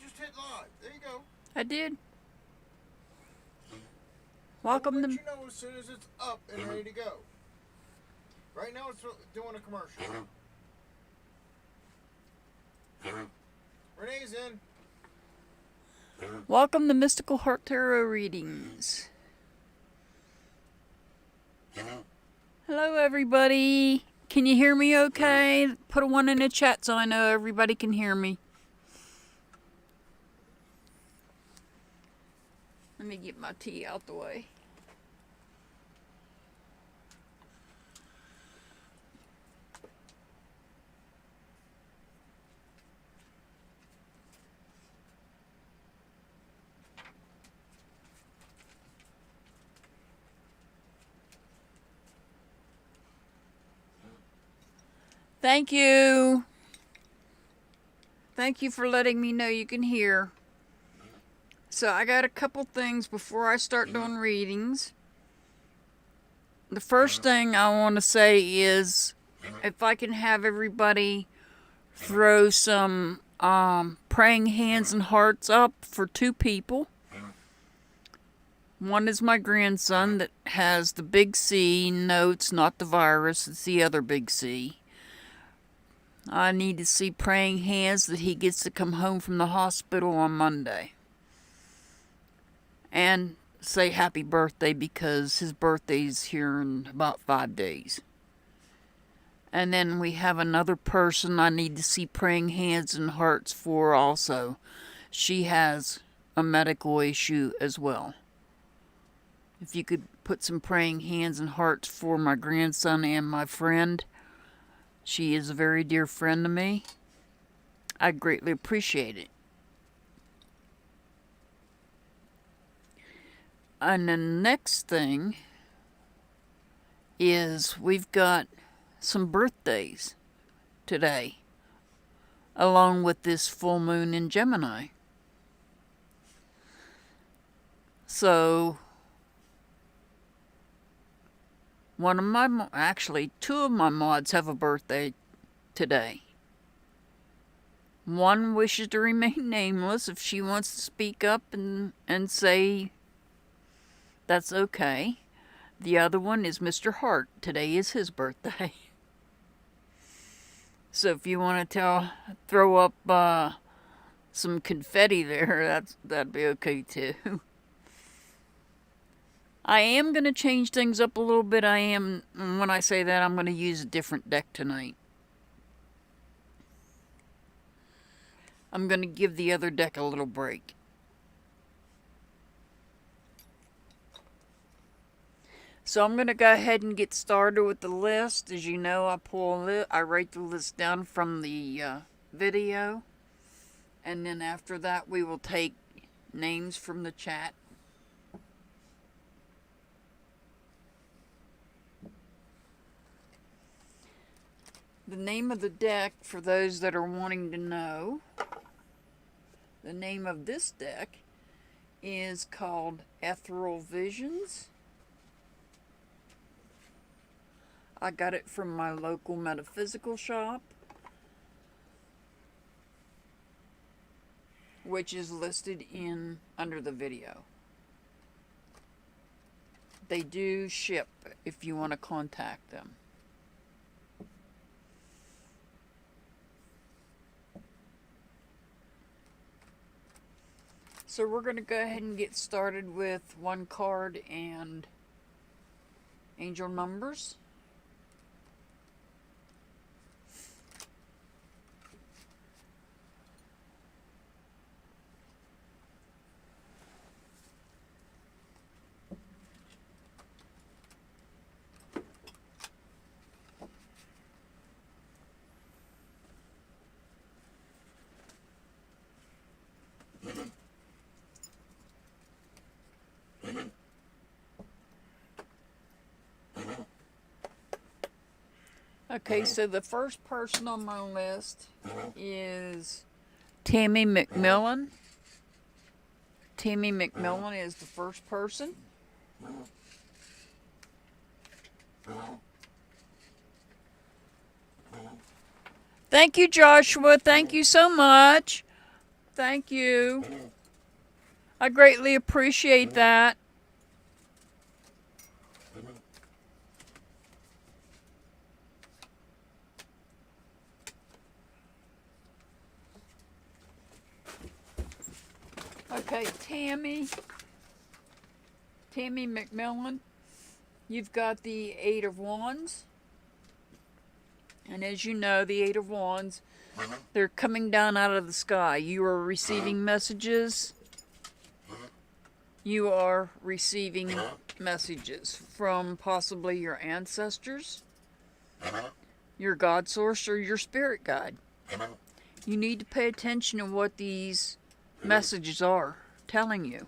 just hit live. There you go. I did. Welcome to... You know as soon as it's up and ready to go. Right now it's doing a commercial. Renee's in. Welcome to Mystical Heart Tarot Readings. Hello, everybody. Can you hear me okay? Put a 1 in the chat so I know everybody can hear me. Let me get my tea out the way. Thank you. Thank you for letting me know you can hear. So I got a couple things before I start doing readings. The first thing I want to say is if I can have everybody throw some praying hands and hearts up for 2 people. One is my grandson that has the big C. No, it's not the virus. It's the other big C. I need to see praying hands that he gets to come home from the hospital on Monday. And say happy birthday because his birthday's here in about 5 days. And then we have another person I need to see praying hands and hearts for also. She has a medical issue as well. If you could put some praying hands and hearts for my grandson and my friend. She is a very dear friend to me. I greatly appreciate it. And the next thing is we've got some birthdays today, along with this full moon in Gemini. So, actually, 2 of my mods have a birthday today. One wishes to remain nameless. If she wants to speak up and say that's okay. The other one is Mr. Hart. Today is his birthday. So if you want to throw up some confetti there, that'd be okay too. I am going to change things up a little bit. When I say that, I'm going to use a different deck tonight. I'm going to give the other deck a little break. So I'm going to go ahead and get started with the list. As you know, I write the list down from the video. And then after that, we will take names from the chat. The name of the deck, for those that are wanting to know, the name of this deck is called Ethereal Visions. I got it from my local metaphysical shop, which is listed under the video. They do ship if you want to contact them. So we're going to go ahead and get started with 1 card and angel numbers. Okay, so the first person on my list is Tammy Mcmillan. Tammy Mcmillan is the first person. Thank you, Joshua. Thank you so much. Thank you. I greatly appreciate that. Okay, Tammy Mcmillan, you've got the Eight of Wands. And as you know, the Eight of Wands, they're coming down out of the sky. You are receiving messages. You are receiving messages from possibly your ancestors, your God source, or your spirit guide. You need to pay attention to what these messages are telling you.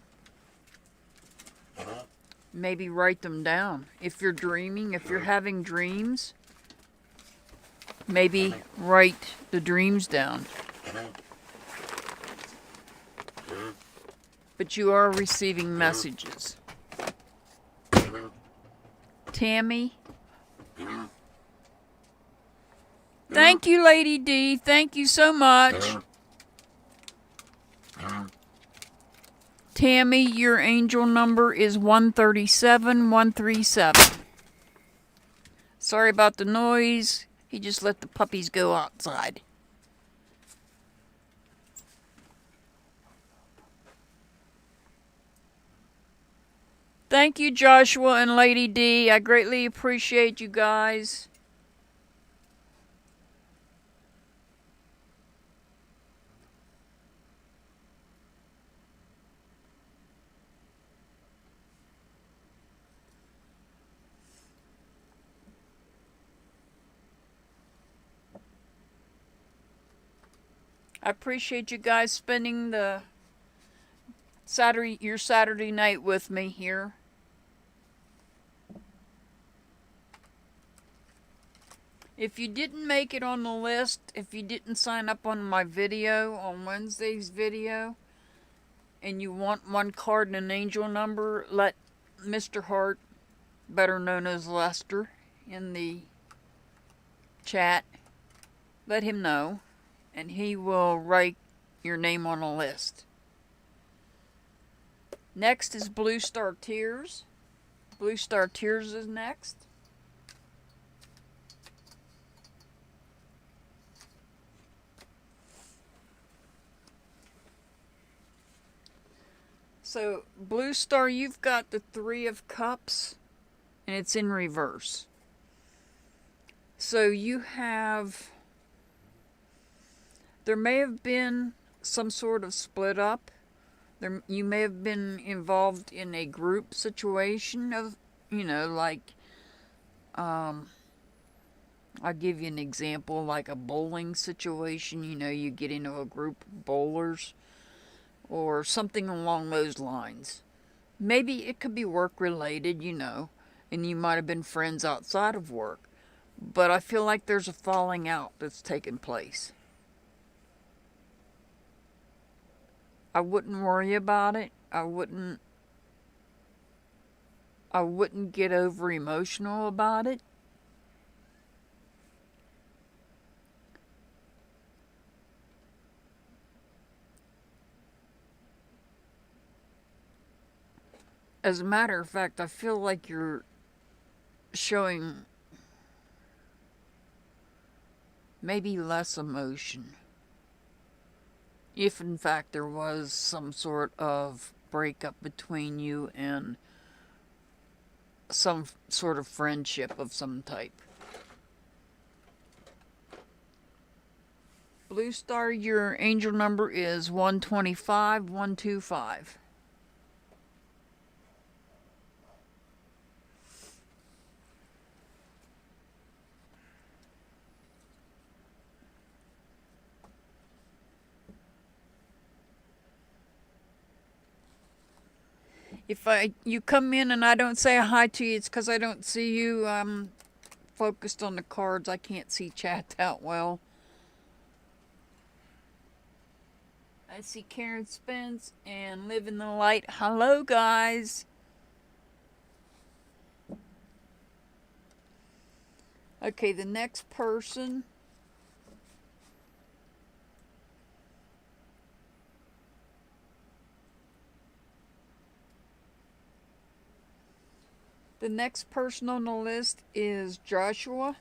Maybe write them down. If you're dreaming, if you're having dreams, maybe write the dreams down. But you are receiving messages. Tammy. Thank you, Lady D. Thank you so much. Tammy, your angel number is 137137. Sorry about the noise. He just let the puppies go outside. Thank you, Joshua and Lady D. I greatly appreciate you guys. I appreciate you guys spending your Saturday night with me here. If you didn't make it on the list, if you didn't sign up on my video, on Wednesday's video, and you want one card and an angel number, let Mr. Hart, better known as Lester, in the chat, let him know, and he will write your name on a list. Next is Blue Star Tears. Blue Star Tears is next. So, Blue Star, you've got the Three of Cups, and it's in reverse. So you have... There may have been some sort of split up. You may have been involved in a group situation of, like... I'll give you an example, like a bowling situation. You get into a group of bowlers, or something along those lines. Maybe it could be work-related, and you might have been friends outside of work. But I feel like there's a falling out that's taken place. I wouldn't worry about it. I wouldn't get over emotional about it. As a matter of fact, I feel like you're showing maybe less emotion. If in fact there was some sort of breakup between you and some sort of friendship of some type. Blue Star, your angel number is 125125. If you come in and I don't say hi to you, it's because I don't see you. I'm focused on the cards. I can't see chat that well. I see Karen Spence and Live in the Light. Hello, guys. Okay, the next person. The next person on the list is Joshua.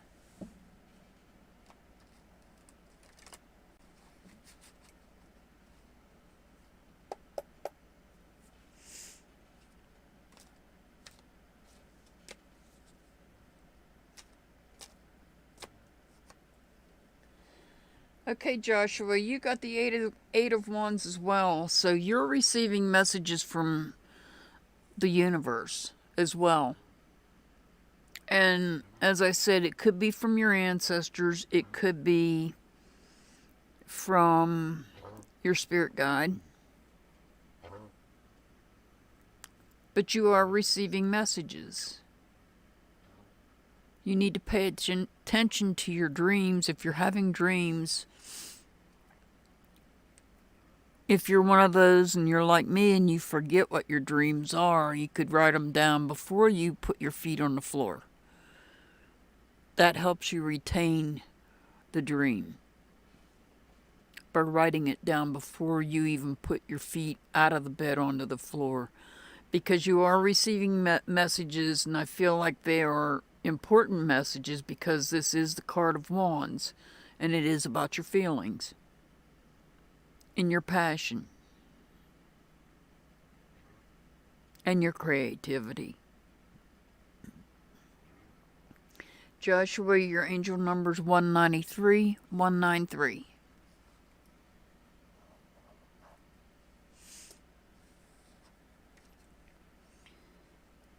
Okay, Joshua, you got the Eight of Wands as well, so you're receiving messages from the universe as well. And as I said, it could be from your ancestors, it could be from your spirit guide, but you are receiving messages. You need to pay attention to your dreams. If you're having dreams, if you're one of those and you're like me and you forget what your dreams are, you could write them down before you put your feet on the floor. That helps you retain the dream by writing it down before you even put your feet out of the bed onto the floor. Because you are receiving messages, and I feel like they are important messages because this is the card of Wands and it is about your feelings and your passion and your creativity. Joshua, your angel number is 193, 193.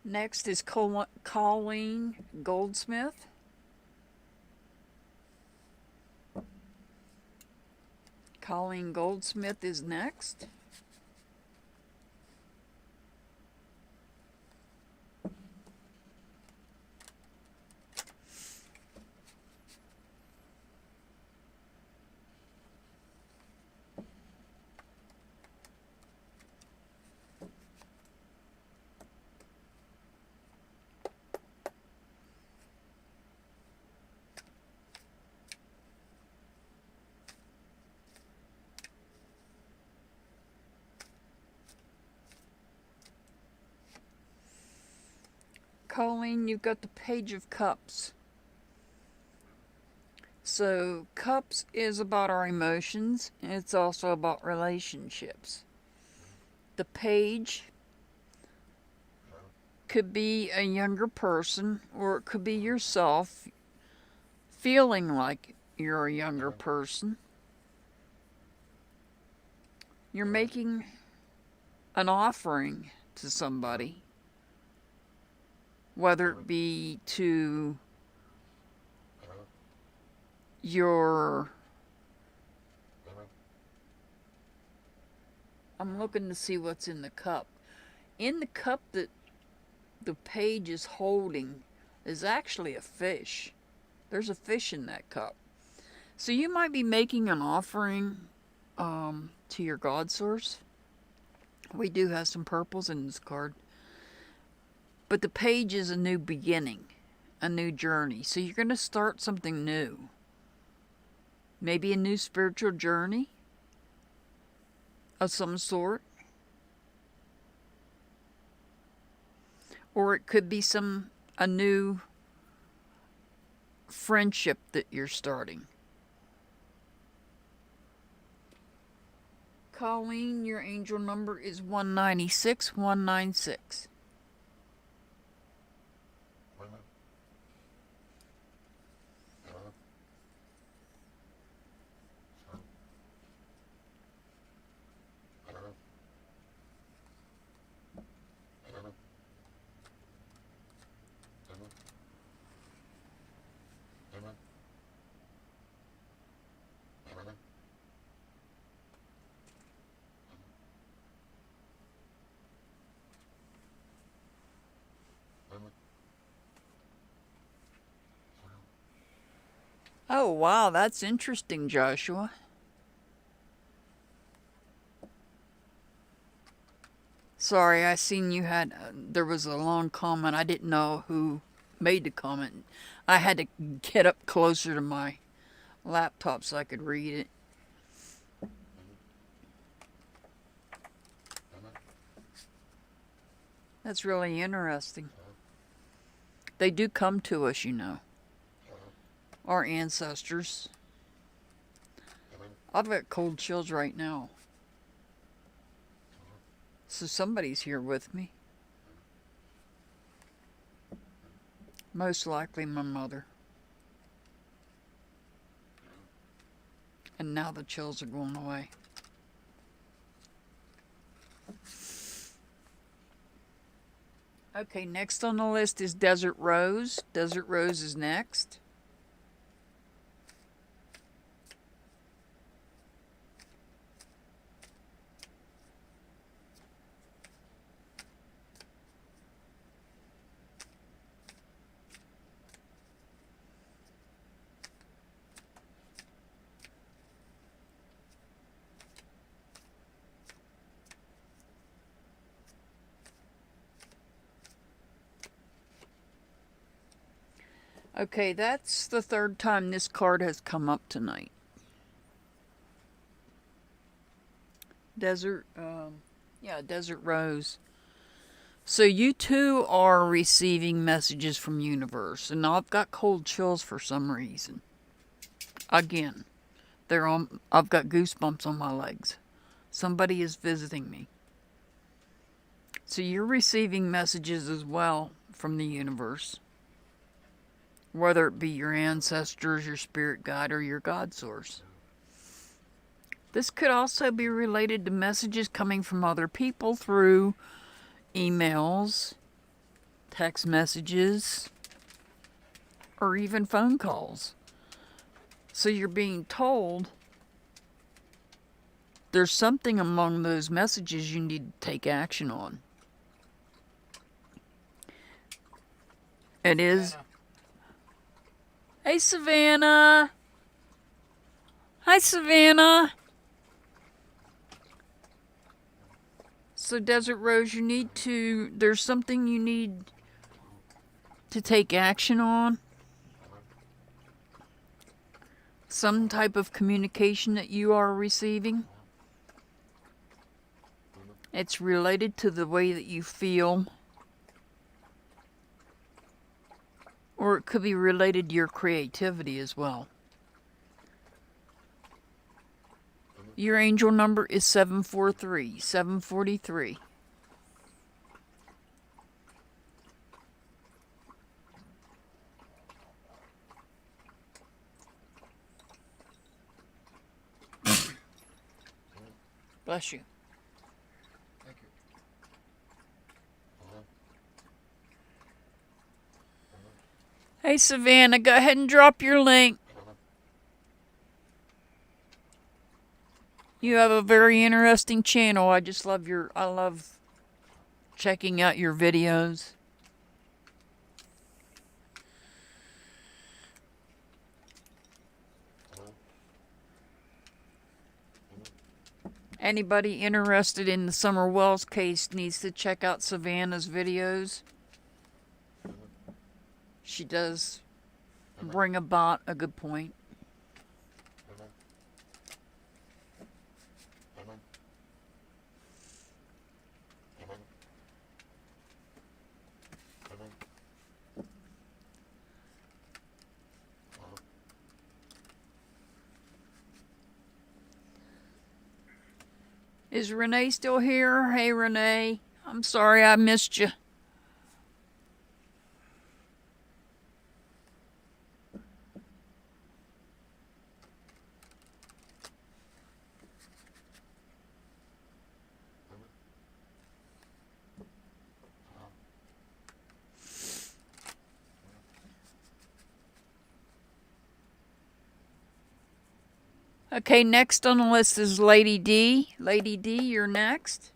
Next is Colleen Goldsmith. Colleen Goldsmith is next. Colleen, you've got the Page of Cups. So, Cups is about our emotions, and it's also about relationships. The Page could be a younger person, or it could be yourself feeling like you're a younger person. You're making an offering to somebody, whether it be to your... I'm looking to see what's in the cup. In the cup that the page is holding is actually a fish. There's a fish in that cup. So you might be making an offering to your God source. We do have some purples in this card. But the page is a new beginning, a new journey. So you're going to start something new. Maybe a new spiritual journey of some sort. Or it could be a new friendship that you're starting. Colleen, your angel number is 196, 196. Oh, wow, that's interesting, Joshua. Sorry, I seen you had, there was a long comment. I didn't know who made the comment. I had to get up closer to my laptop so I could read it. That's really interesting. They do come to us, our ancestors. I've got cold chills right now. So somebody's here with me. Most likely my mother. And now the chills are going away. Okay, next on the list is Desert Rose. Desert Rose is next. Okay, that's the third time this card has come up tonight. Desert Rose. So you two are receiving messages from universe, and I've got cold chills for some reason. Again, I've got goosebumps on my legs. Somebody is visiting me. So you're receiving messages as well from the universe. Whether it be your ancestors, your spirit guide, or your God source. This could also be related to messages coming from other people through emails, text messages, or even phone calls. So you're being told there's something among those messages you need to take action on. It is... Hey, Savannah. Hi, Savannah. So, Desert Rose, there's something you need to take action on. Some type of communication that you are receiving. It's related to the way that you feel. Or it could be related to your creativity as well. Your angel number is 743. 743. Bless you. Thank you. Hey, Savannah, go ahead and drop your link. You have a very interesting channel. I love checking out your videos. Anybody interested in the Summer Wells case needs to check out Savannah's videos. She does bring about a good point. Is Renee still here? Hey, Renee. I'm sorry I missed you. Okay, next on the list is Lady D. Lady D, you're next.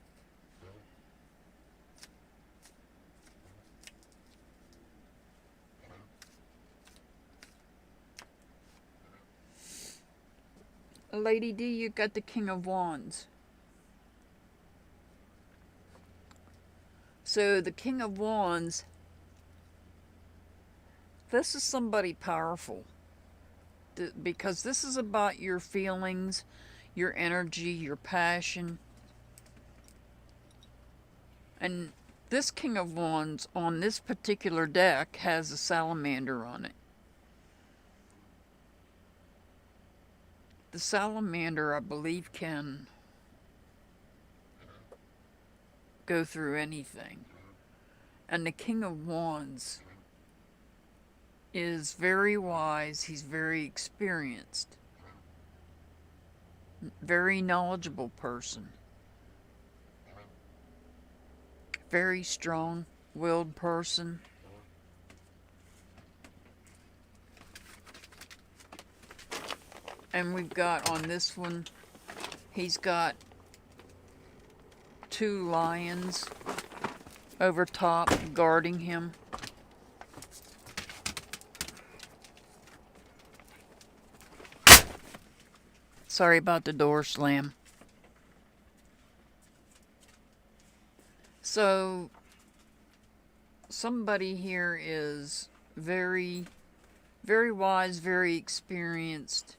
Lady D, you got the King of Wands. So the King of Wands, this is somebody powerful. Because this is about your feelings, your energy, your passion. And This King of Wands on this particular deck has a salamander on it. The salamander, I believe, can go through anything. And the King of Wands is very wise. He's very experienced. Very knowledgeable person. Very strong-willed person. And we've got on this one, he's got 2 lions over top guarding him. Sorry about the door slam. So, somebody here is very, very wise, very experienced.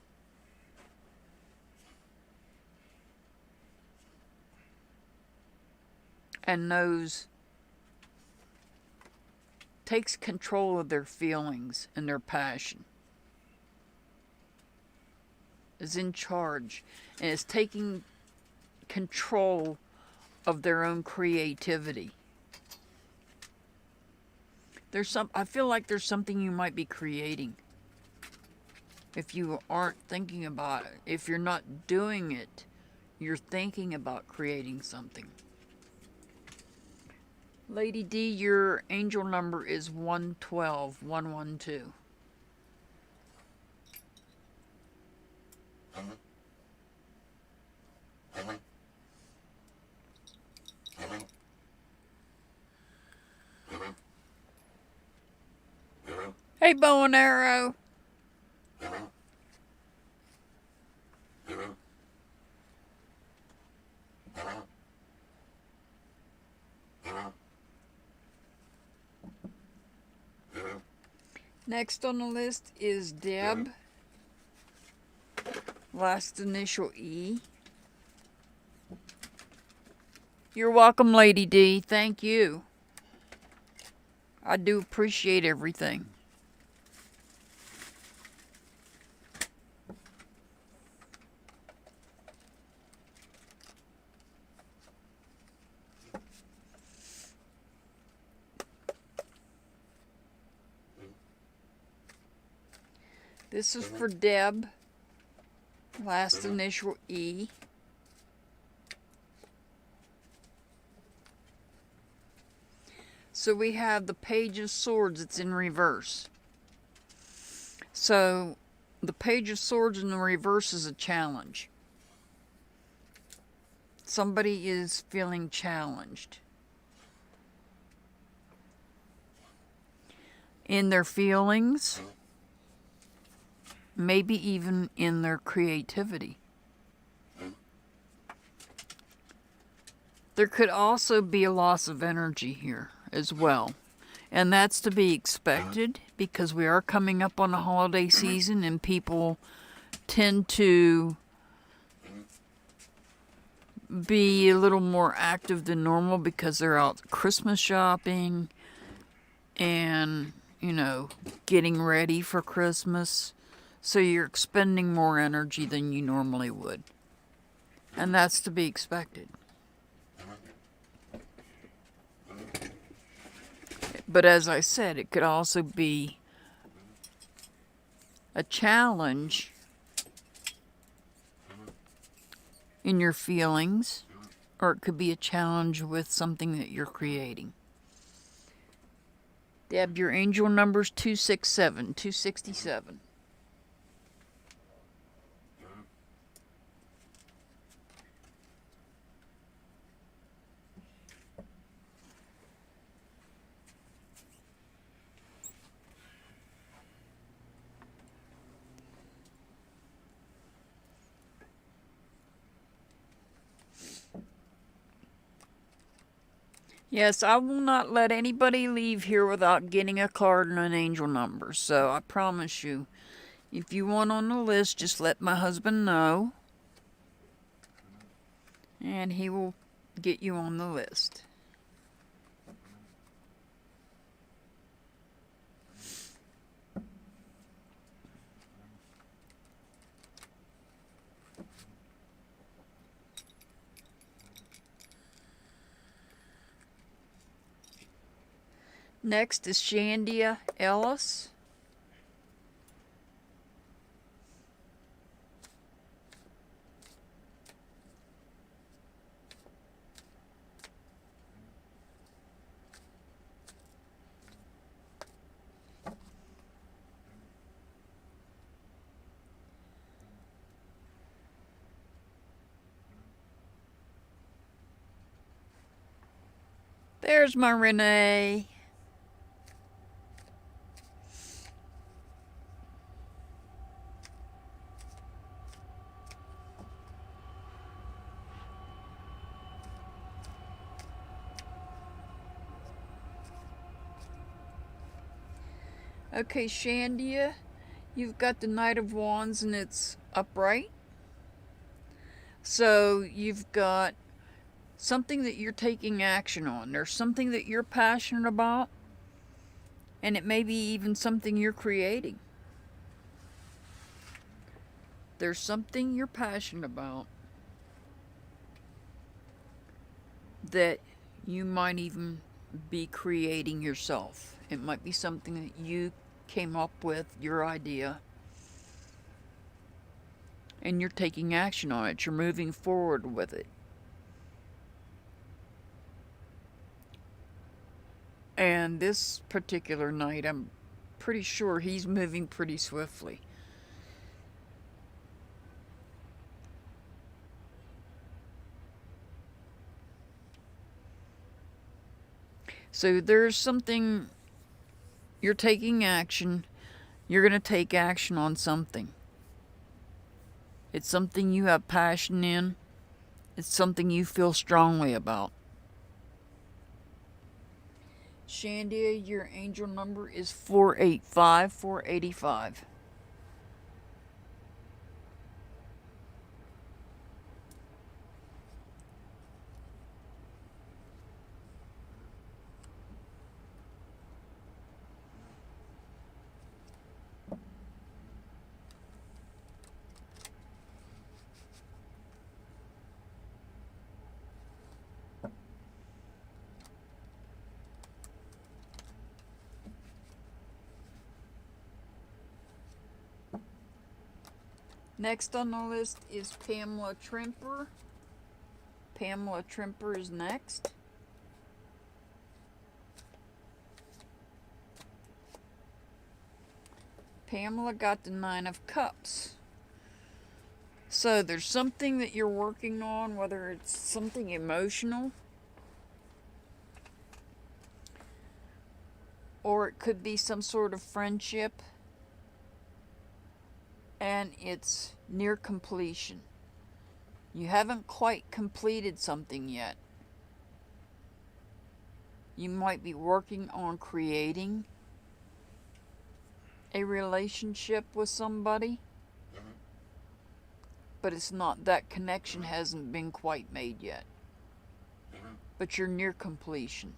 And takes control of their feelings and their passion. Is in charge and is taking control of their own creativity. I feel like there's something you might be creating. If you aren't thinking about it, if you're not doing it, you're thinking about creating something. Lady D, your angel number is 112, 112. Hey, bow and arrow. Next on the list is Deb. Last initial E. You're welcome, Lady D. Thank you. I do appreciate everything. This is for Deb. Last initial E. So we have the Page of Swords. It's in reverse. So the Page of Swords in the reverse is a challenge. Somebody is feeling challenged in their feelings. Maybe even in their creativity. There could also be a loss of energy here as well. And that's to be expected because we are coming up on the holiday season and people tend to be a little more active than normal because they're out Christmas shopping and, getting ready for Christmas. So you're expending more energy than you normally would. And that's to be expected. But as I said, it could also be a challenge in your feelings, or it could be a challenge with something that you're creating. Deb, your angel number's 267, 267. Yes, I will not let anybody leave here without getting a card and an angel number. So I promise you, if you want on the list, just let my husband know. And he will get you on the list. Next is Shandia Ellis. There's my Renee. Okay, Shandia, you've got the Knight of Wands and it's upright. So you've got something that you're taking action on. There's something that you're passionate about, and it may be even something you're creating. There's something you're passionate about that you might even be creating yourself. It might be something that you came up with, your idea, and you're taking action on it. You're moving forward with it. And this particular knight, I'm pretty sure he's moving pretty swiftly. So there's something, you're taking action, you're going to take action on something. It's something you have passion in. It's something you feel strongly about. Shandia, your angel number is 485, 485. Next on the list is Pamela Tremper. Pamela Tremper is next. Pamela got the 9 of Cups. So there's something that you're working on, whether it's something emotional, or it could be some sort of friendship, and it's near completion. You haven't quite completed something yet. You might be working on creating a relationship with somebody, but it's not, that connection hasn't been quite made yet. But you're near completion.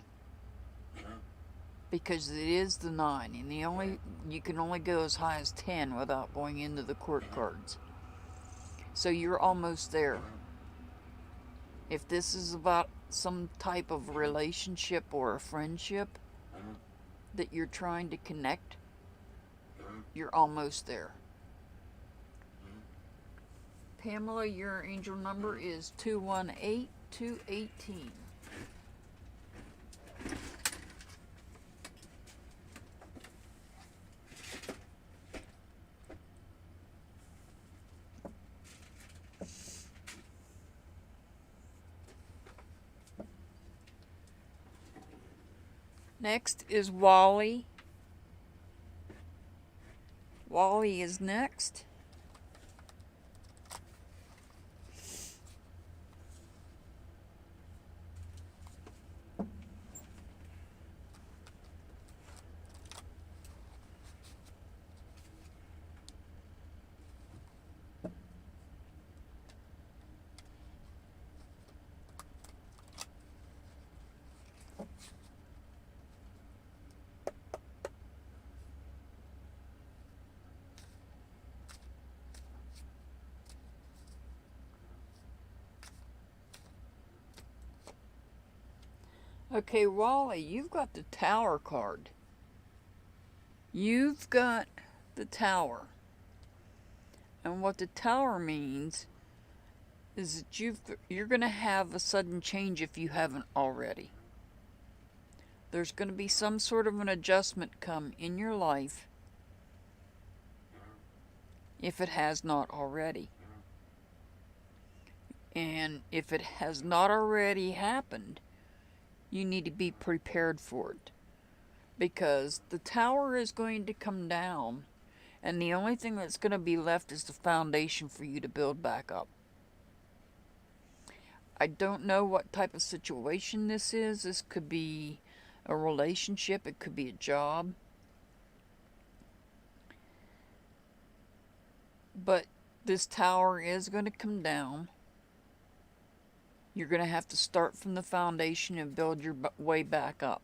Because it is the 9, and you can only go as high as 10 without going into the court cards. So you're almost there. If this is about some type of relationship or a friendship that you're trying to connect, you're almost there. Pamela, your angel number is 218, 218. Next is Wally. Wally is next. Okay, Wally, you've got the Tower card. You've got the Tower. And what the Tower means is that you're going to have a sudden change if you haven't already. There's going to be some sort of an adjustment come in your life if it has not already. And if it has not already happened, you need to be prepared for it. Because the Tower is going to come down, and the only thing that's going to be left is the foundation for you to build back up. I don't know what type of situation this is. This could be a relationship. It could be a job. But this Tower is going to come down. You're going to have to start from the foundation and build your way back up.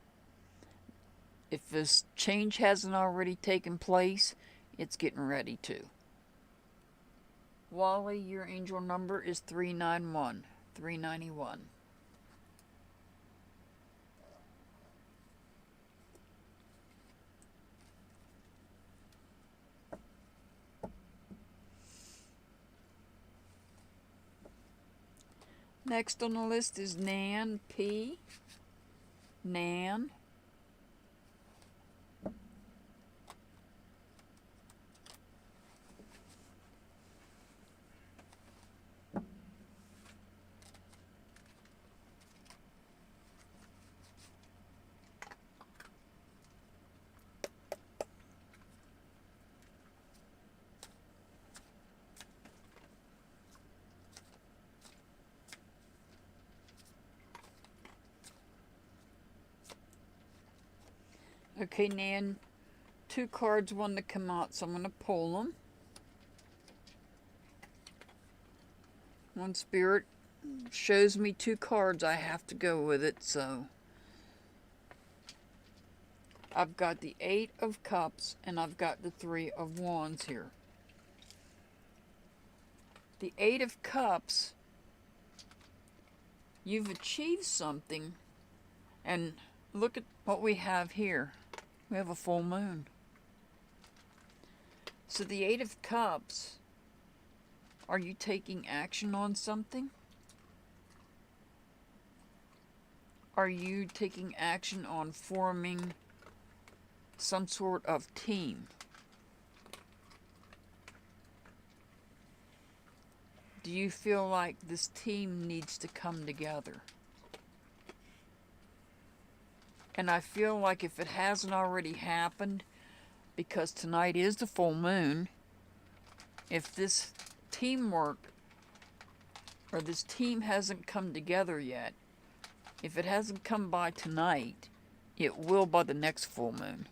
If this change hasn't already taken place, it's getting ready to. Wally, your angel number is 391. 391. Next on the list is Nan P. Nan. Okay, Nan, 2 cards want to come out, so I'm going to pull them. One spirit shows me 2 cards, I have to go with it, so I've got the 8 of Cups and I've got the 3 of Wands here. The 8 of Cups, you've achieved something, and look at what we have here. We have a full moon. So the 8 of Cups, are you taking action on something? Are you taking action on forming some sort of team? Do you feel like this team needs to come together? And I feel like if it hasn't already happened, because tonight is the full moon, if this teamwork or this team hasn't come together yet, if it hasn't come by tonight, it will by the next full moon.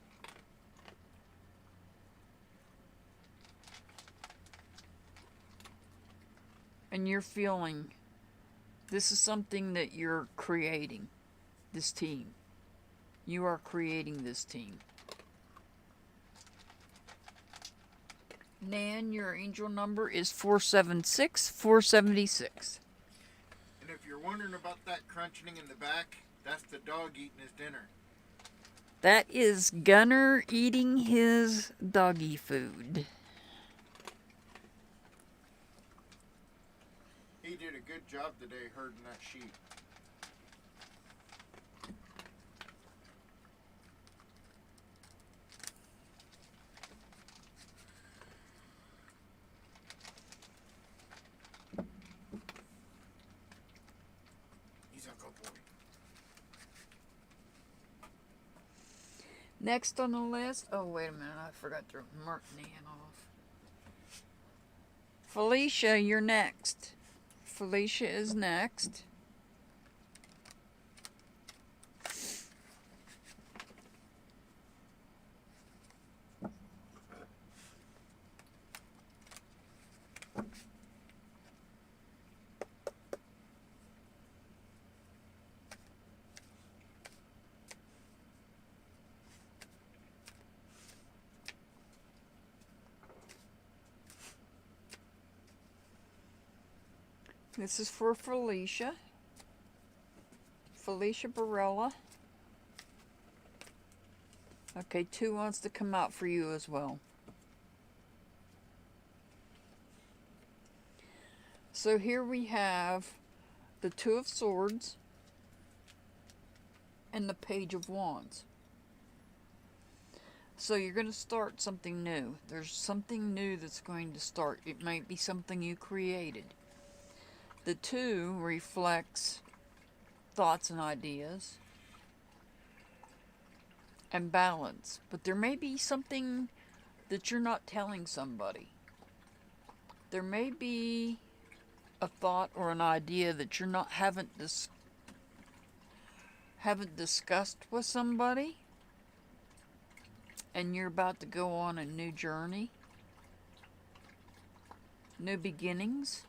And you're feeling this is something that you're creating, this team. You are creating this team. Nan, your angel number is 476, 476. And if you're wondering about that crunching in the back, that's the dog eating his dinner. That is Gunner eating his doggy food. He did a good job today herding that sheep. He's a good boy. Next on the list, oh wait a minute, I forgot to mark Nan off. Felicia, you're next. Felicia is next. This is for Felicia. Felicia Barella. Okay, 2 wants to come out for you as well. So here we have the 2 of Swords and the Page of Wands. So you're going to start something new. There's something new that's going to start. It might be something you created. The 2 reflects thoughts and ideas and balance. But there may be something that you're not telling somebody. There may be a thought or an idea that you're not haven't discussed with somebody, and you're about to go on a new journey, new beginnings.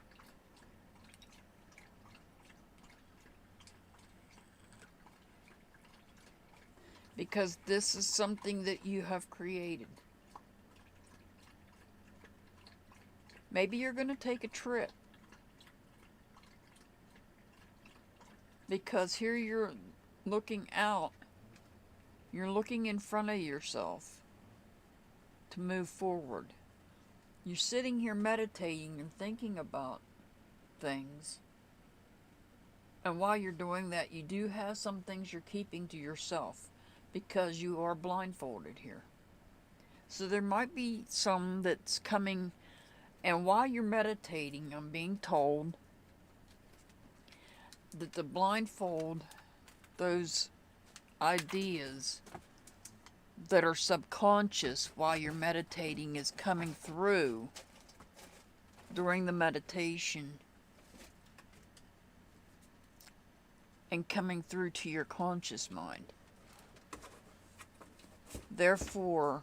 Because this is something that you have created. Maybe you're going to take a trip. Because here you're looking out. You're looking in front of yourself to move forward. You're sitting here meditating and thinking about things. And while you're doing that, you do have some things you're keeping to yourself because you are blindfolded here. So there might be some that's coming, and while you're meditating, I'm being told that the blindfold, those ideas that are subconscious while you're meditating, is coming through during the meditation and coming through to your conscious mind. Therefore,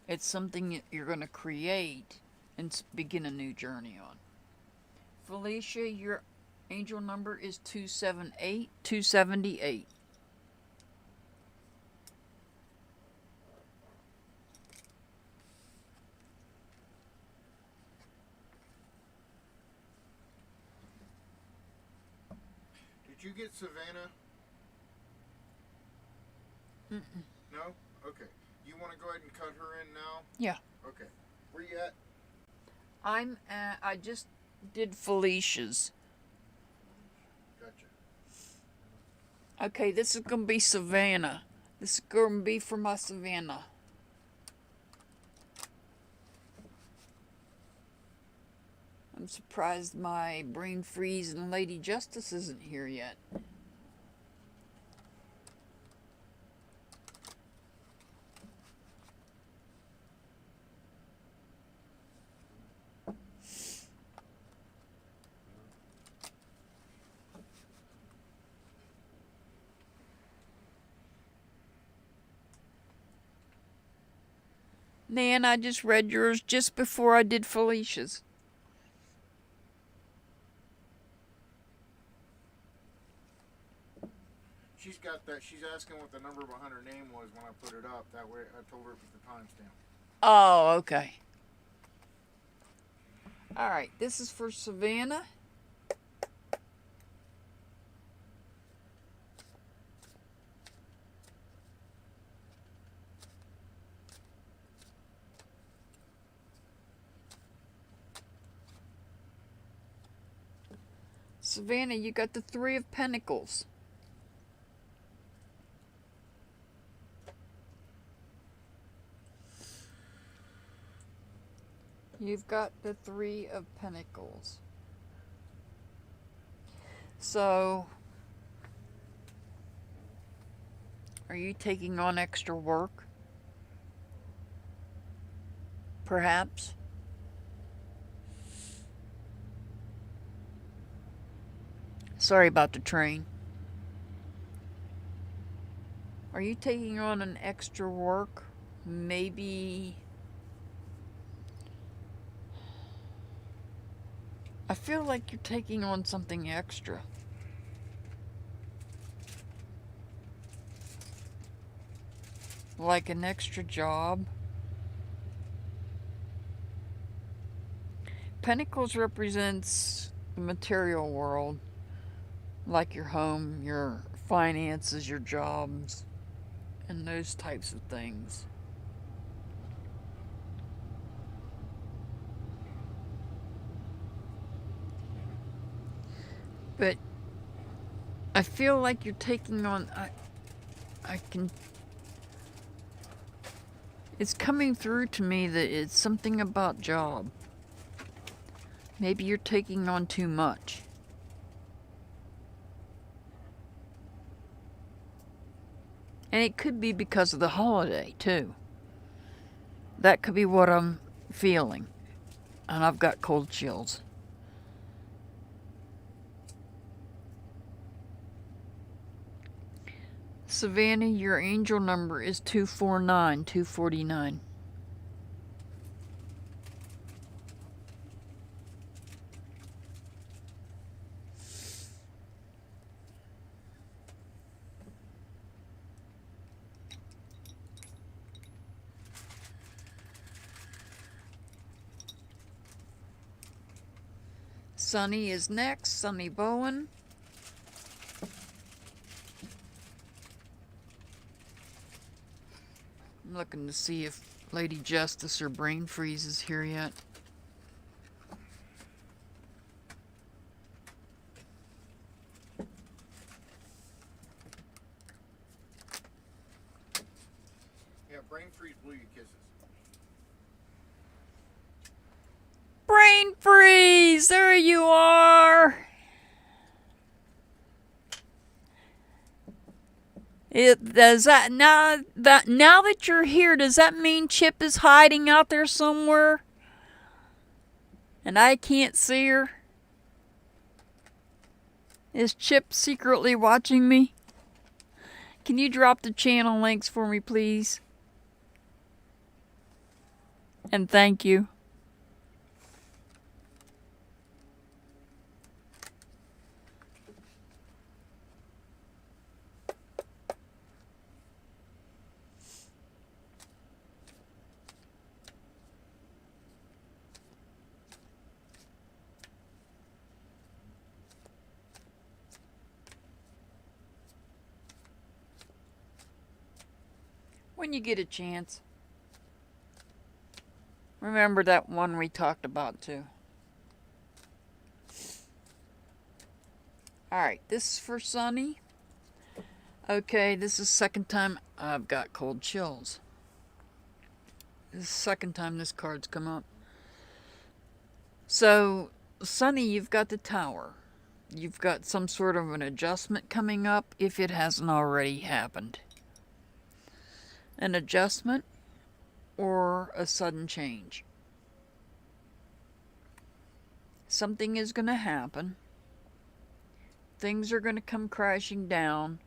it's something that you're going to create and begin a new journey on. Felicia, your angel number is 278. Did you get Savannah? Mm-mm. No? Okay. You want to go ahead and cut her in now? Yeah. Okay. Where you at? I just did Felicia's. Gotcha. Okay, this is going to be Savannah. This is going to be for my Savannah. I'm surprised my brain freeze and Lady Justice isn't here yet. Nan, I just read yours just before I did Felicia's. She's got that. She's asking what the number behind her name was when I put it up. That way I told her it was the timestamp. Oh, okay. Alright, this is for Savannah. Savannah, you got the 3 of Pentacles. You've got the 3 of Pentacles. So, are you taking on extra work? Perhaps? Sorry about the train. Are you taking on an extra work? Maybe... I feel like you're taking on something extra. Like an extra job. Pentacles represents the material world. like your home, your finances, your jobs, and those types of things. But I feel like you're taking on, it's coming through to me that it's something about job. Maybe you're taking on too much. And it could be because of the holiday, too. That could be what I'm feeling. And I've got cold chills. Savannah, your angel number is 249. Sunny is next. Sunny Bowen. I'm looking to see if Lady Justice or Brain Freeze is here yet. Yeah, Brain Freeze blew your kisses. Brain Freeze! There you are! Does that now that you're here, does that mean Chip is hiding out there somewhere? And I can't see her? Is Chip secretly watching me? Can you drop the channel links for me, please? And thank you. When you get a chance. Remember that one we talked about too. Alright, this is for Sunny. Okay, this is the second time I've got cold chills. This is the second time this card's come up. So, Sunny, you've got the Tower. You've got some sort of an adjustment coming up if it hasn't already happened. An adjustment or a sudden change. Something is going to happen. Things are going to come crashing down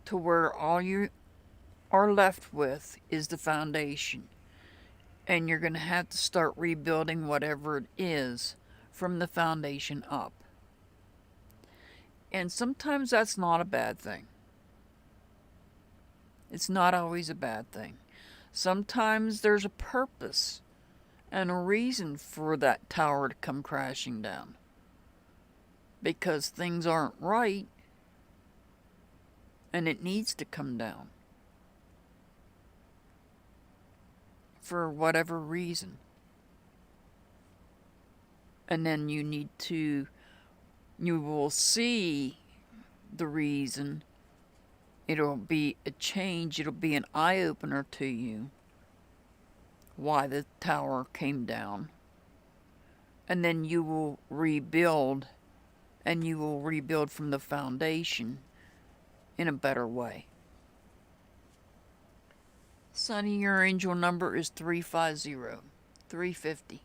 to where all you are left with is the foundation. And you're going to have to start rebuilding whatever it is from the foundation up. And sometimes that's not a bad thing. It's not always a bad thing. Sometimes there's a purpose and a reason for that tower to come crashing down. Because things aren't right and it needs to come down. For whatever reason. And then you will see the reason. It'll be a change, it'll be an eye-opener to you why the tower came down. And then you will rebuild, and you will rebuild from the foundation in a better way. Sunny, your angel number is 350. 350.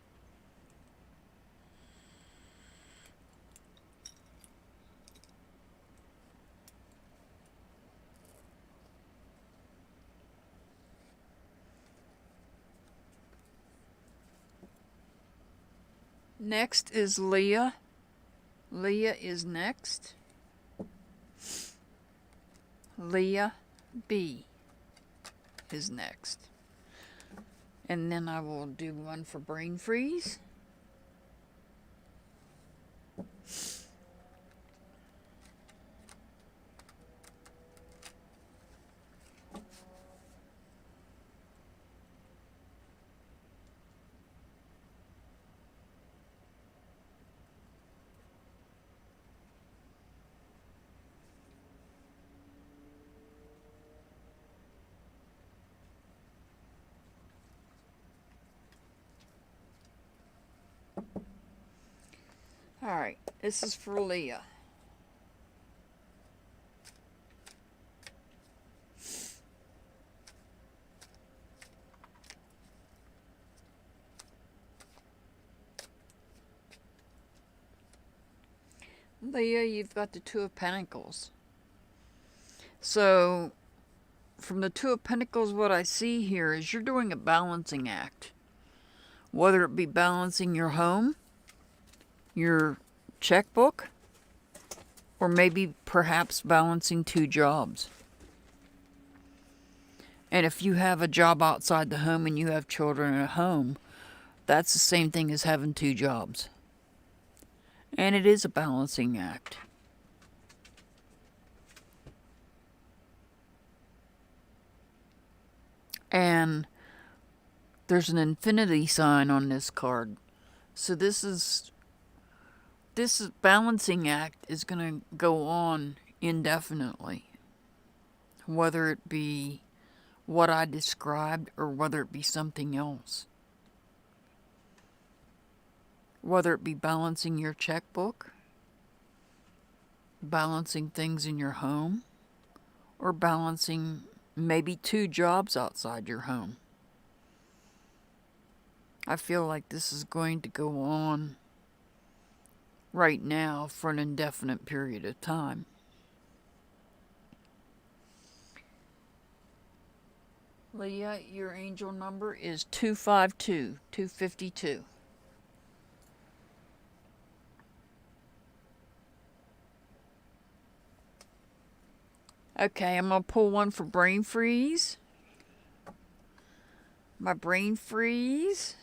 Next is Leah. Leah is next. Leah B is next. And then I will do one for Brain Freeze. Alright, this is for Leah. Leah, you've got the Two of Pentacles. So, from the Two of Pentacles, what I see here is you're doing a balancing act. Whether it be balancing your home, your checkbook, or maybe perhaps balancing two jobs. And if you have a job outside the home and you have children at home, that's the same thing as having two jobs. And it is a balancing act. And there's an infinity sign on this card. So this balancing act is going to go on indefinitely. Whether it be what I described or whether it be something else. Whether it be balancing your checkbook, balancing things in your home, or balancing maybe two jobs outside your home. I feel like this is going to go on right now for an indefinite period of time. Leah, your angel number is 252, 252. Okay, I'm going to pull one for brain freeze. My brain freeze.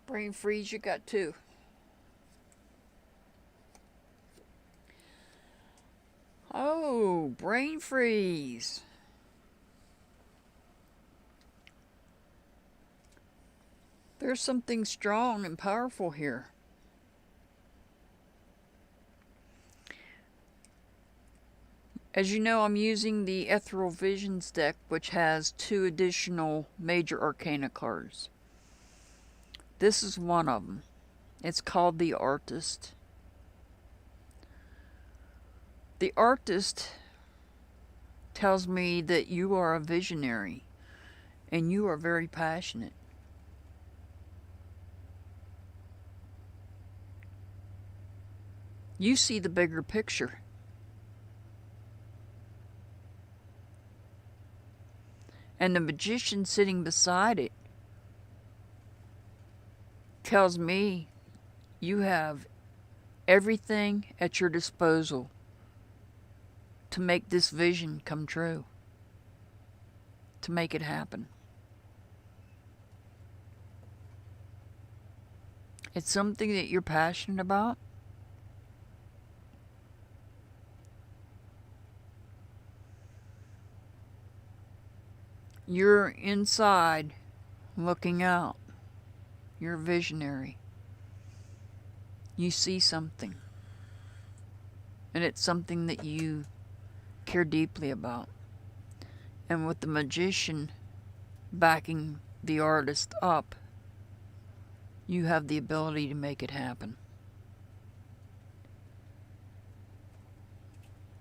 Brain freeze, you got two. Oh, brain freeze. There's something strong and powerful here. As you know, I'm using the Ethereal Visions deck, which has two additional major arcana cards. This is one of them. It's called the Artist. The Artist tells me that you are a visionary and you are very passionate. You see the bigger picture. And the magician sitting beside it tells me you have everything at your disposal to make this vision come true, to make it happen. It's something that you're passionate about. You're inside looking out. You're a visionary. You see something. And it's something that you care deeply about. And with the magician backing the artist up, you have the ability to make it happen.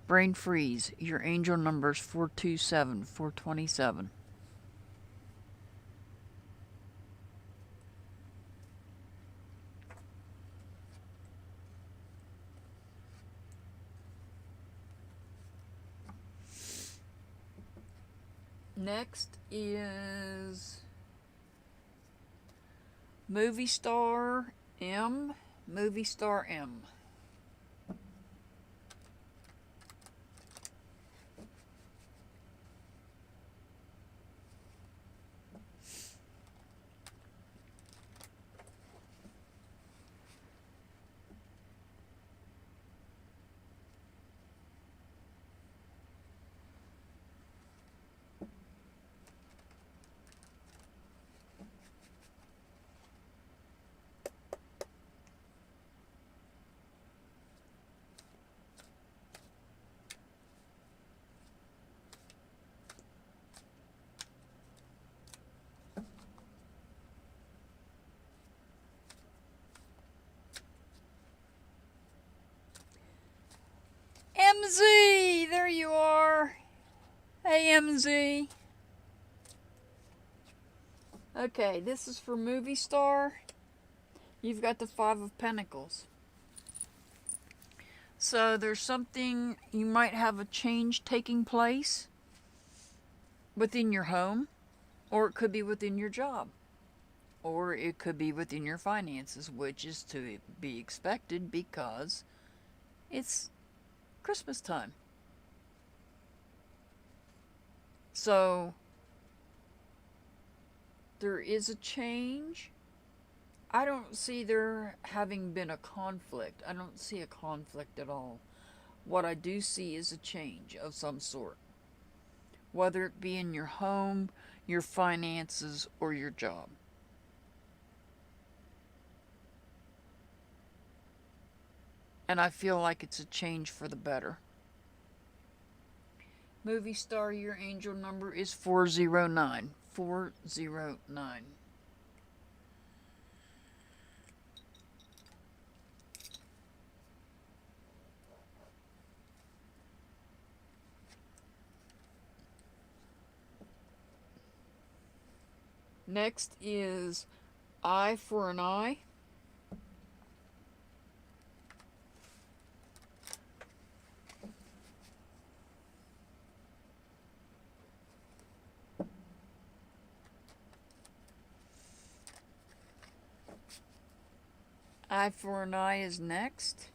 Brain freeze. Your angel number is 427, 427. Next is Movie Star M. Movie Star M. MZ, there you are. Hey, MZ. Okay, this is for Movie Star. You've got the Five of Pentacles. So there's something, you might have a change taking place within your home, or it could be within your job, or it could be within your finances, which is to be expected because it's Christmas time. So there is a change. I don't see there having been a conflict. I don't see a conflict at all. What I do see is a change of some sort, whether it be in your home, your finances, or your job. And I feel like it's a change for the better. Movie Star, your angel number is 409. 409. Next is I for an eye. I for an eye is next.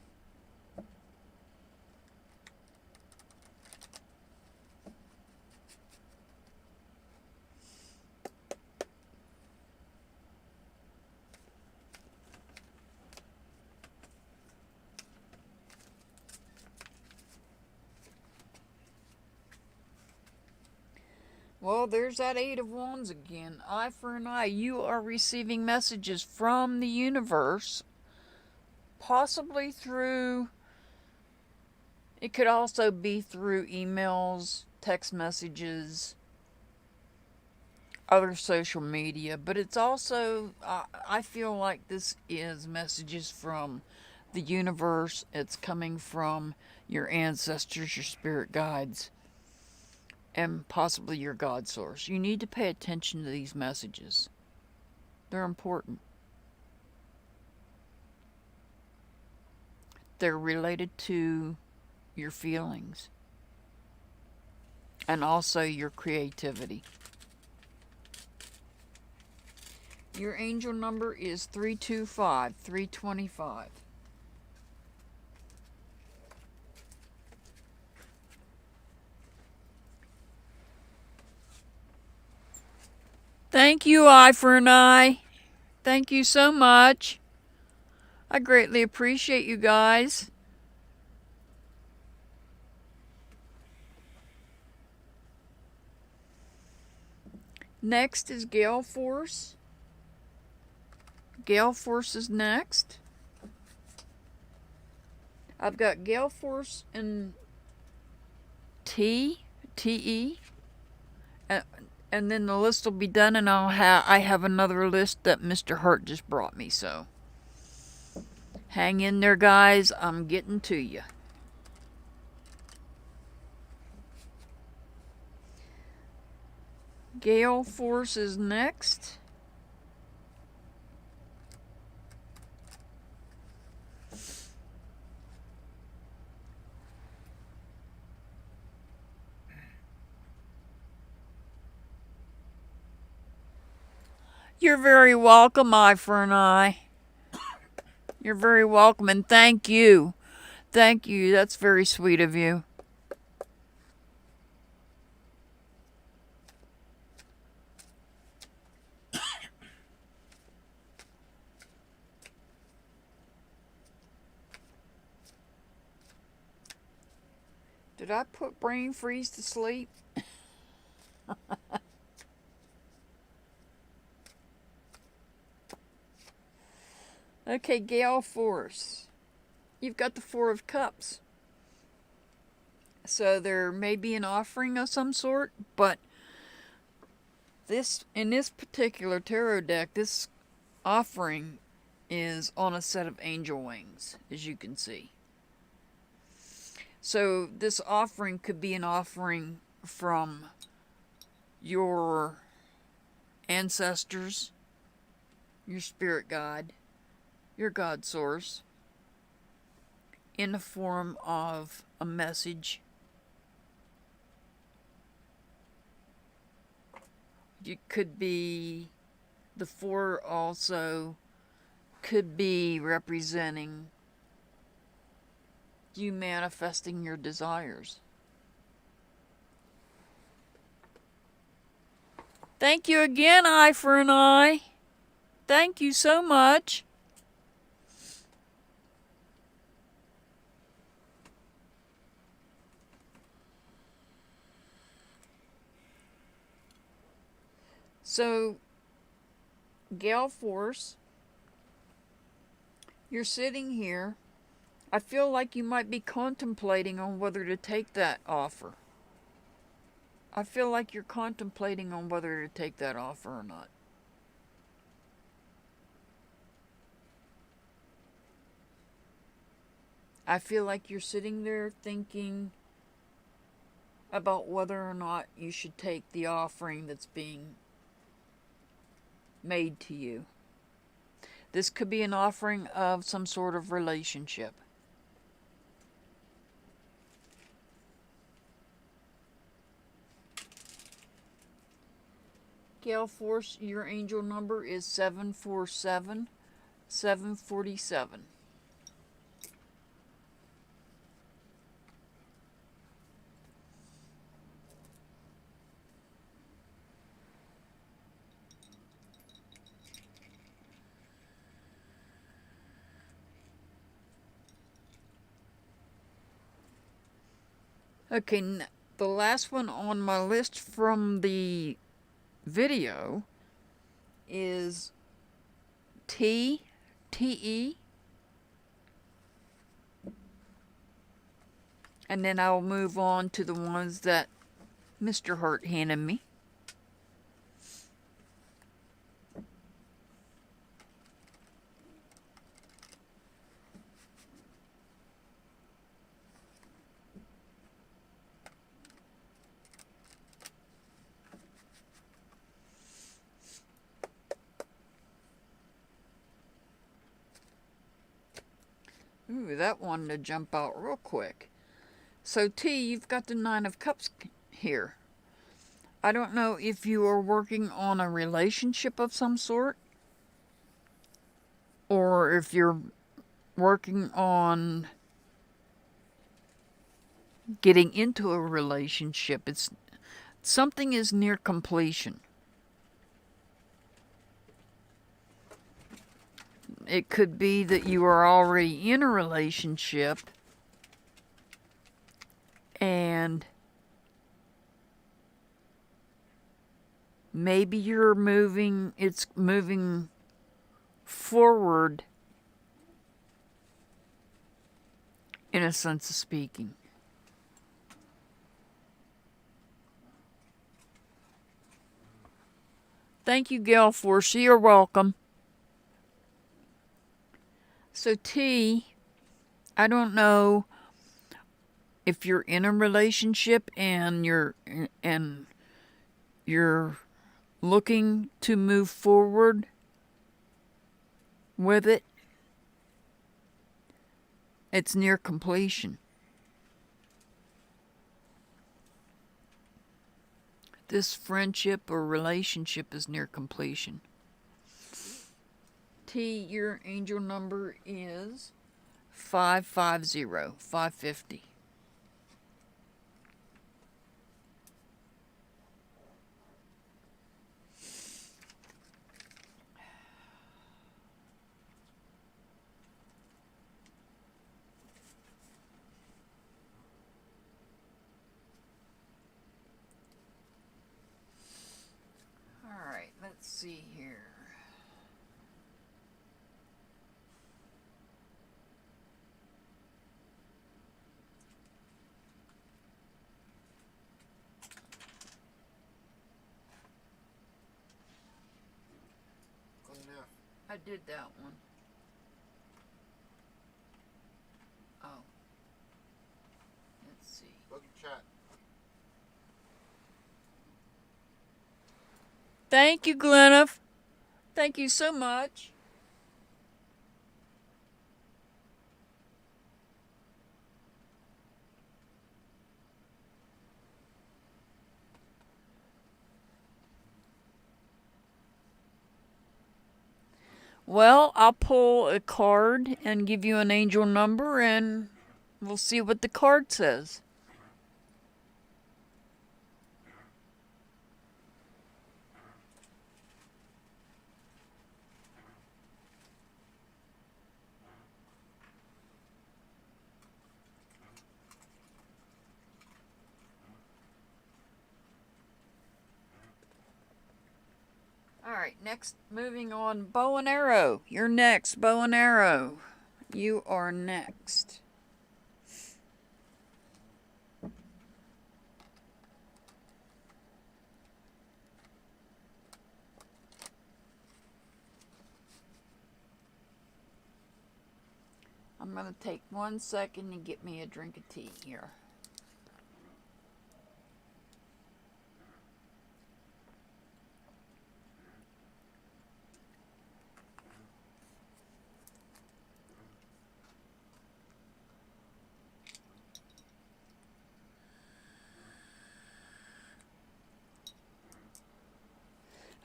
Well, there's that Eight of Wands again. Eye for an eye. You are receiving messages from the universe, possibly through, it could also be through emails, text messages, other social media, but it's also, I feel like this is messages from the universe. It's coming from your ancestors, your spirit guides, and possibly your God source. You need to pay attention to these messages. They're important. They're related to your feelings and also your creativity. Your angel number is 325, 325. Thank you, Eye for an Eye. Thank you so much. I greatly appreciate you guys. Next is Gale Force. Gale Force is next. I've got Gale Force and T-E. And then the list will be done, and I have another list that Mr. Hurt just brought me, so hang in there, guys. I'm getting to you. Gale Force is next. You're very welcome, Eye for an Eye. You're very welcome, and thank you. Thank you. That's very sweet of you. Did I put Brain Freeze to sleep? Okay, Gale Force. You've got the Four of Cups. So there may be an offering of some sort, but in this particular tarot deck, this offering is on a set of angel wings, as you can see. So this offering could be an offering from your ancestors, your spirit guide, your God source, in the form of a message. It could be, the four also could be representing you manifesting your desires. Thank you again, Eye for an Eye. Thank you so much. So, Gale Force, you're sitting here. I feel like you might be contemplating on whether to take that offer. I feel like you're contemplating on whether to take that offer or not. I feel like you're sitting there thinking about whether or not you should take the offering that's being made to you. This could be an offering of some sort of relationship. Gale Force, your angel number is 747 747. Okay, the last one on my list from the video is TE, and then I'll move on to the ones that Mr. Hart handed me. Ooh, that wanted to jump out real quick. So T, you've got the Nine of Cups here. I don't know if you are working on a relationship of some sort, or if you're working on getting into a relationship. Something is near completion. It could be that you are already in a relationship and maybe it's moving forward in a sense of speaking. Thank you, Gale Force. You're welcome. So T, I don't know if you're in a relationship and you're looking to move forward with it. It's near completion. This friendship or relationship is near completion. T, your angel number is 550, 550. All right, let's see here. Clean up. I did that one. Oh. Let's see. Look at chat. Thank you, Glenniff. Thank you so much. Well, I'll pull a card and give you an angel number, and we'll see what the card says. Alright, next, moving on, bow and arrow. You're next, bow and arrow. You are next. I'm going to take 1 second and get me a drink of tea here.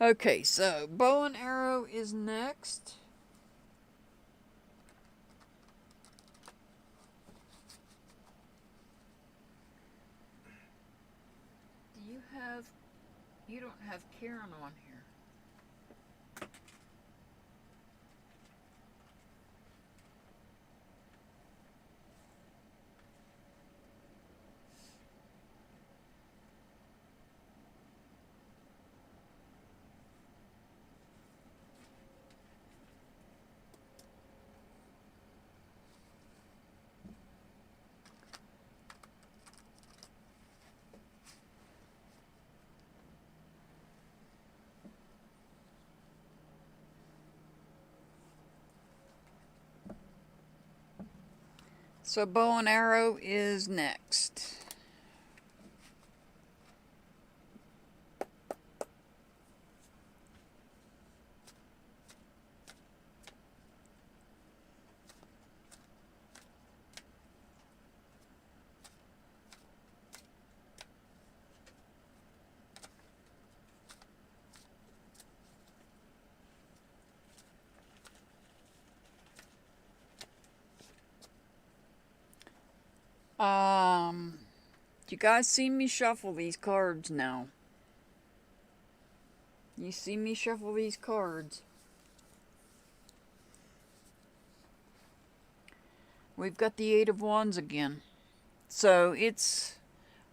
Okay, so bow and arrow is next. Do you have... You don't have Karen on here. So bow and arrow is next. You guys see me shuffle these cards now. You see me shuffle these cards. We've got the Eight of Wands again. So it's,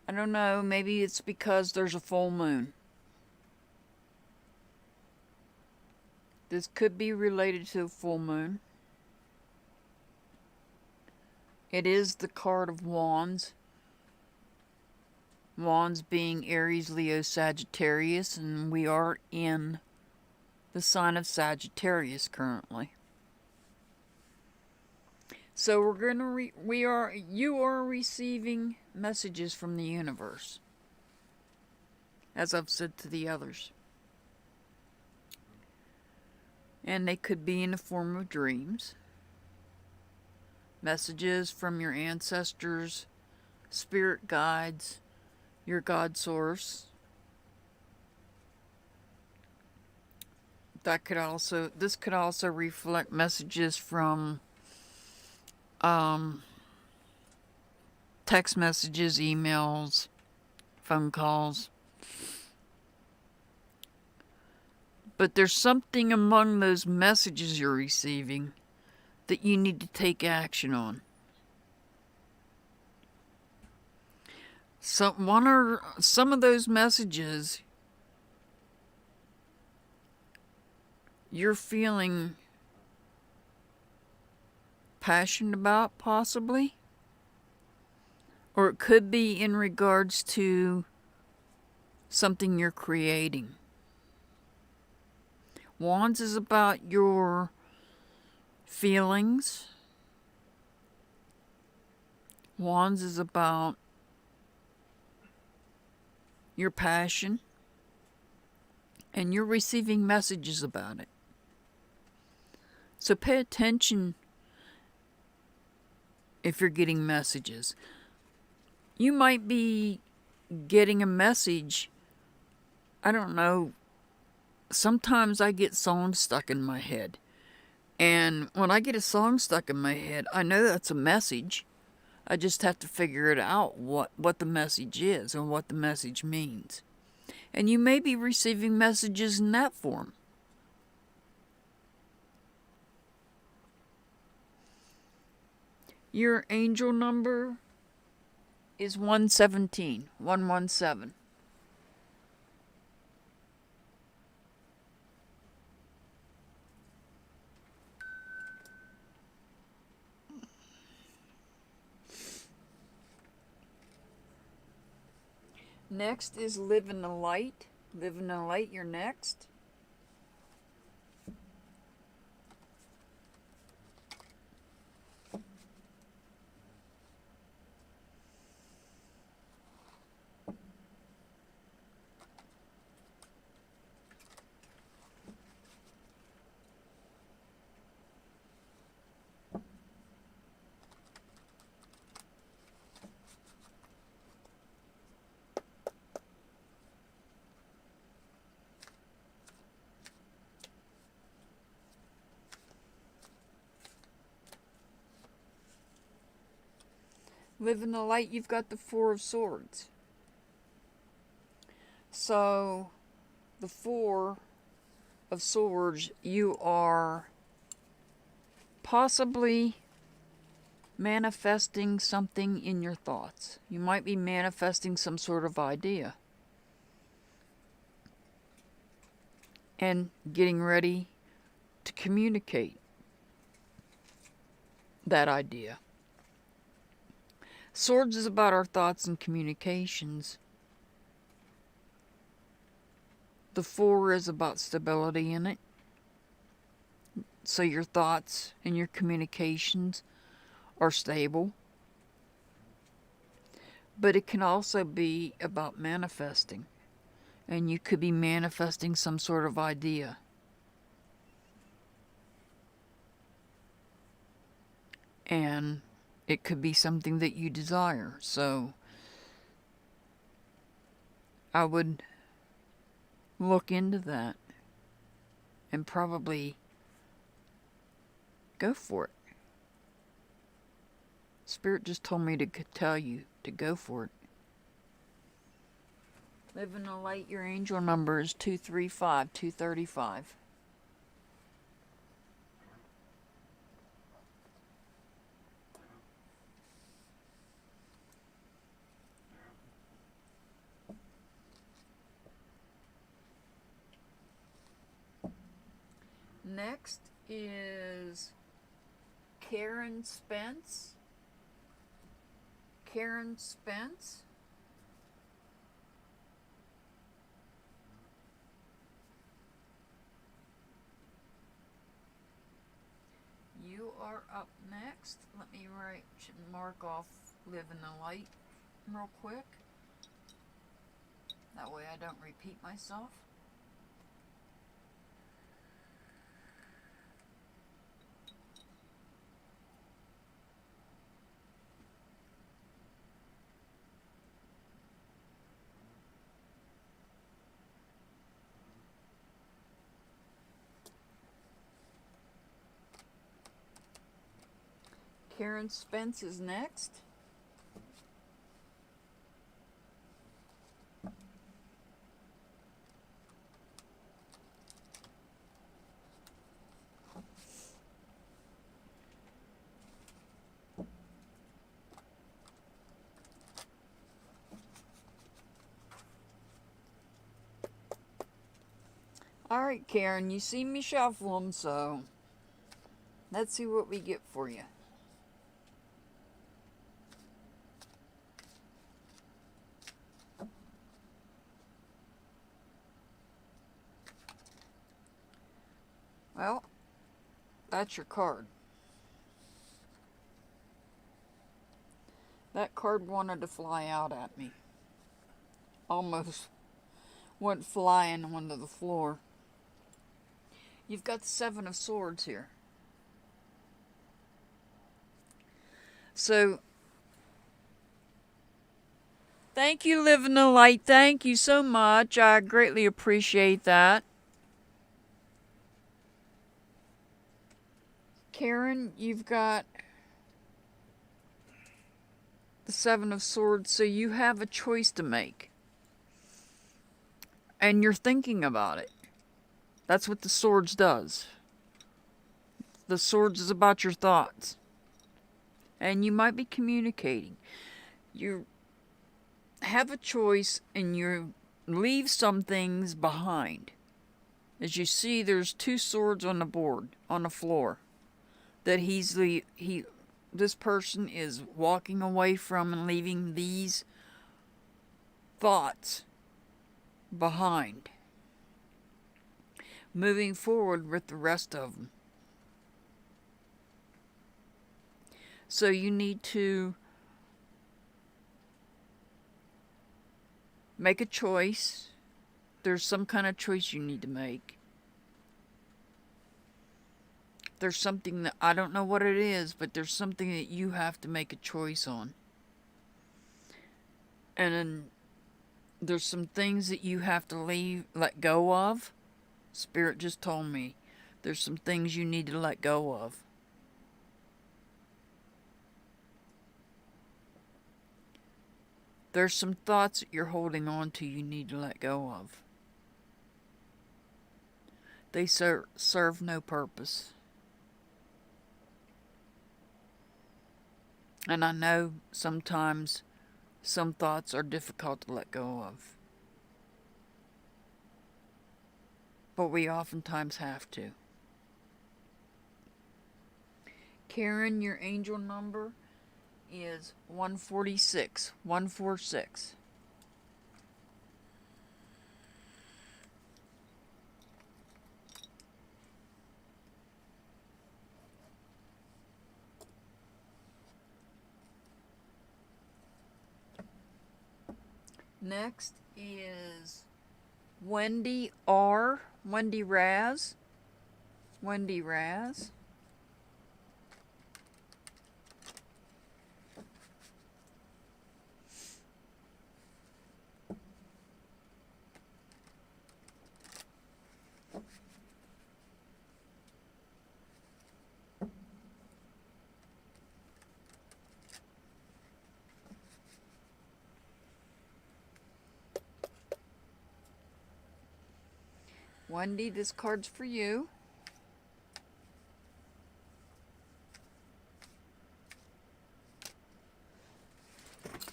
I don't know, maybe it's because there's a full moon. This could be related to a full moon. It is the card of Wands. Wands being Aries, Leo, Sagittarius, and we are in the sign of Sagittarius currently. So we're gonna you are receiving messages from the universe, as I've said to the others, and they could be in the form of dreams, messages from your ancestors, spirit guides, your God source. This could also reflect messages from text messages, emails, phone calls. But there's something among those messages you're receiving that you need to take action on. Some of those messages you're feeling passionate about, possibly. Or it could be in regards to something you're creating. Wands is about your feelings. Wands is about your passion. And you're receiving messages about it. So pay attention if you're getting messages. You might be getting a message, I don't know, sometimes I get songs stuck in my head. And when I get a song stuck in my head, I know that's a message. I just have to figure it out, what the message is and what the message means. And you may be receiving messages in that form. Your angel number is 117, 117. Next is Live in the Light. Live in the Light, you're next. Live in the Light, you've got the Four of Swords. So, the Four of Swords, you are possibly manifesting something in your thoughts. You might be manifesting some sort of idea. And getting ready to communicate that idea. Swords is about our thoughts and communications. The Four is about stability in it. So your thoughts and your communications are stable. But it can also be about manifesting. And you could be manifesting some sort of idea. And it could be something that you desire. So I would look into that and probably go for it. Spirit just told me to tell you to go for it. Live in the Light, your angel number is 235, 235. Next is Karen Spence. Karen Spence. You are up next. Let me mark off Live in the Light real quick. That way I don't repeat myself. Karen Spence is next. Alright, Karen, you see me shuffle them, so let's see what we get for you. Well, that's your card. That card wanted to fly out at me. Almost went flying onto the floor. You've got the Seven of Swords here. So, thank you, Living the Light. Thank you so much. I greatly appreciate that. Karen, you've got the Seven of Swords, so you have a choice to make. And you're thinking about it. That's what the Swords does. The Swords is about your thoughts. And you might be communicating. You have a choice and you leave some things behind. As you see, there's two swords on the board, on the floor. That this person is walking away from and leaving these thoughts behind. Moving forward with the rest of them. So you need to make a choice. There's some kind of choice you need to make. There's something that, I don't know what it is, but there's something that you have to make a choice on. And then there's some things that you have to let go of. Spirit just told me there's some things you need to let go of. There's some thoughts that you're holding on to you need to let go of. They serve no purpose. And I know sometimes some thoughts are difficult to let go of. But we oftentimes have to. Karen, your angel number is 146. 146. Next is Wendy R. Wendy Raz. Wendy Raz. Wendy, this card's for you.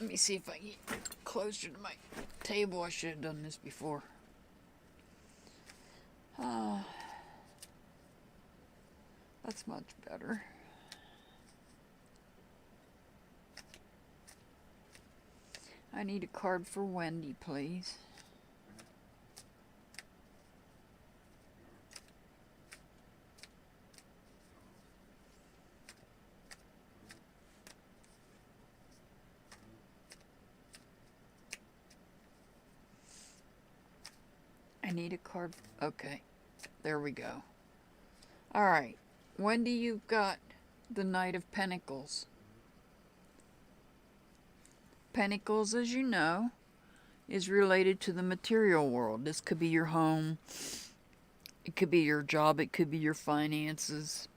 Let me see if I can get closer to my table. I should have done this before. That's much better. I need a card for Wendy, please. I need a card. Okay, there we go. Alright, Wendy, you've got the Knight of Pentacles. Pentacles, as you know, is related to the material world. This could be your home. It could be your job. It could be your finances.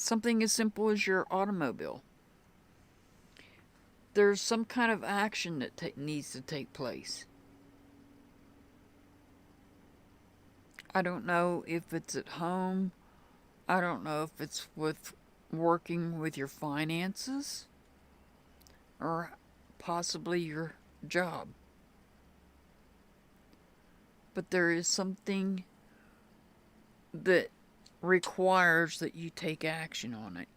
something as simple as your automobile. There's some kind of action that needs to take place. I don't know if it's at home. I don't know if it's with working with your finances or possibly your job. But there is something that requires that you take action on it.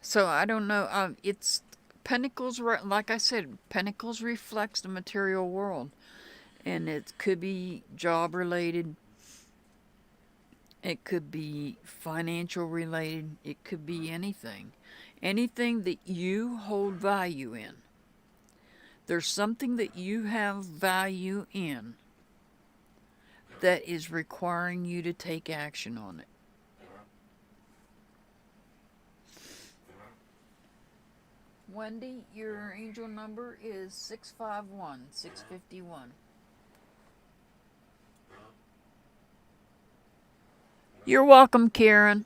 So I don't know. It's Pentacles, like I said, Pentacles reflects the material world. And it could be job related. It could be financial related. It could be anything. Anything that you hold value in. There's something that you have value in that is requiring you to take action on it. Wendy, your angel number is 651, 651. You're welcome, Karen.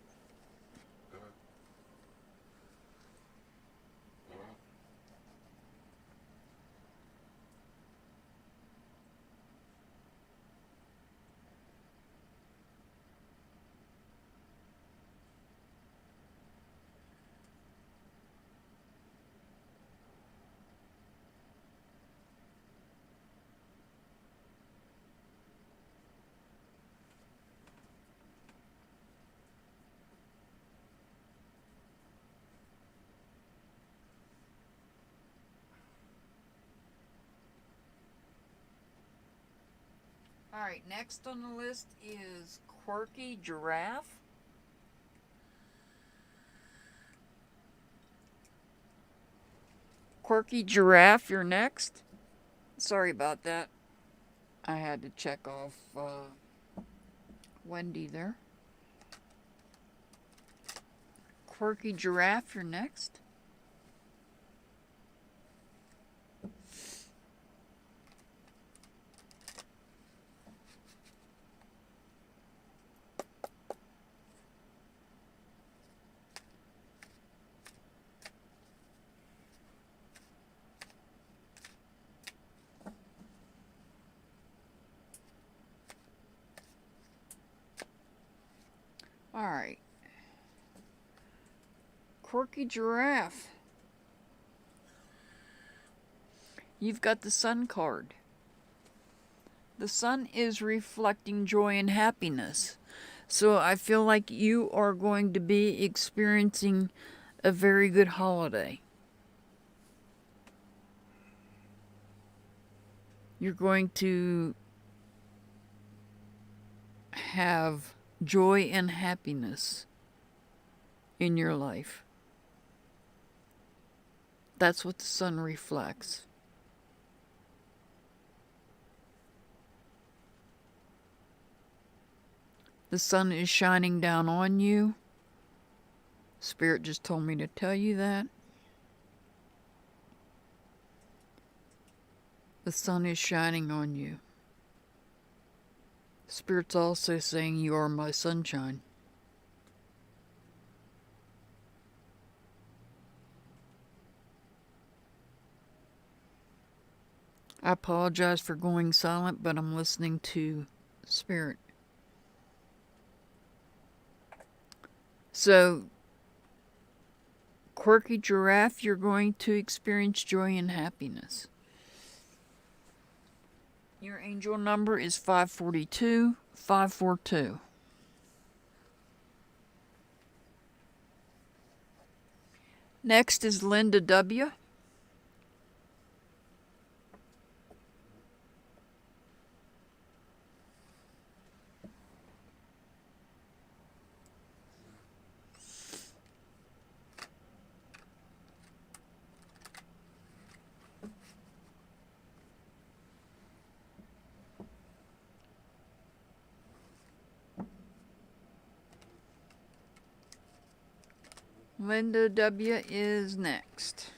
Alright, next on the list is Quirky Giraffe. Quirky Giraffe, you're next. Sorry about that. I had to check off Wendy there. Quirky Giraffe, you're next. Alright. Quirky Giraffe. You've got the Sun card. The Sun is reflecting joy and happiness. So I feel like you are going to be experiencing a very good holiday. You're going to have joy and happiness in your life. That's what the Sun reflects. The Sun is shining down on you. Spirit just told me to tell you that. The Sun is shining on you. Spirit's also saying you are my sunshine. I apologize for going silent, but I'm listening to Spirit. So, Quirky Giraffe, you're going to experience joy and happiness. Your angel number is 542, 542. Next is Linda W. Linda W. is next.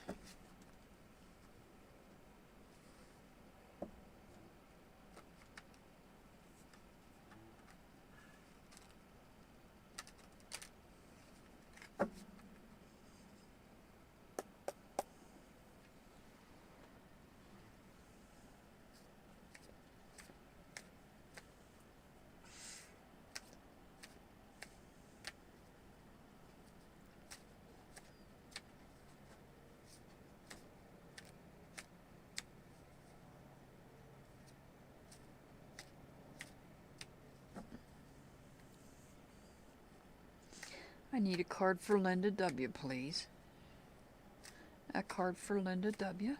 I need a card for Linda W, please. A card for Linda W.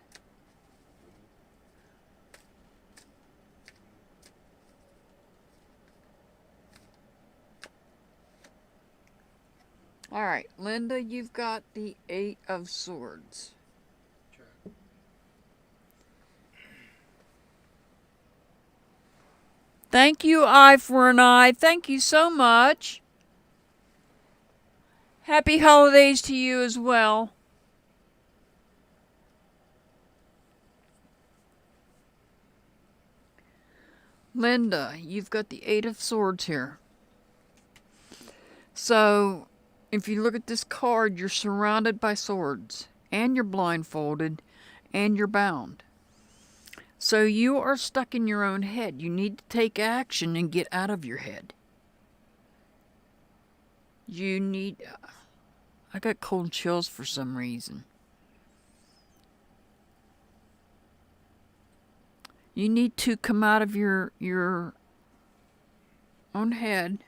All right, Linda, you've got the 8 of Swords. Thank you, Eye for an Eye. Thank you so much. Happy holidays to you as well. Linda, you've got the 8 of Swords here. So, if you look at this card, you're surrounded by swords, and you're blindfolded, and you're bound. So you are stuck in your own head. You need to take action and get out of your head. You need... I got cold chills for some reason. You need to come out of your own head.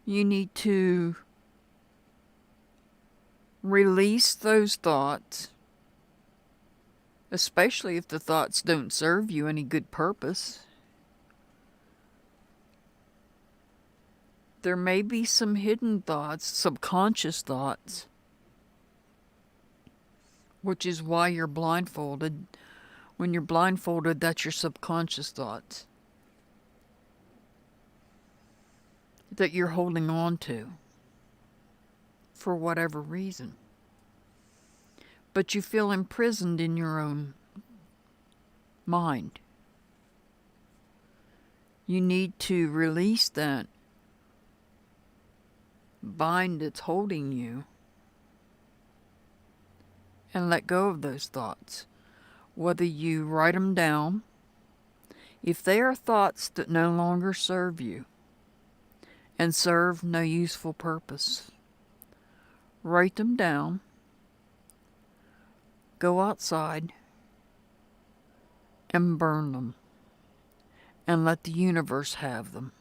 You need to release those thoughts, especially if the thoughts don't serve you any good purpose. There may be some hidden thoughts, subconscious thoughts, which is why you're blindfolded. When you're blindfolded, that's your subconscious thoughts that you're holding on to for whatever reason. But you feel imprisoned in your own mind. You need to release that bind that's holding you and let go of those thoughts. Whether you write them down, if they are thoughts that no longer serve you and serve no useful purpose, write them down, go outside and burn them and let the universe have them.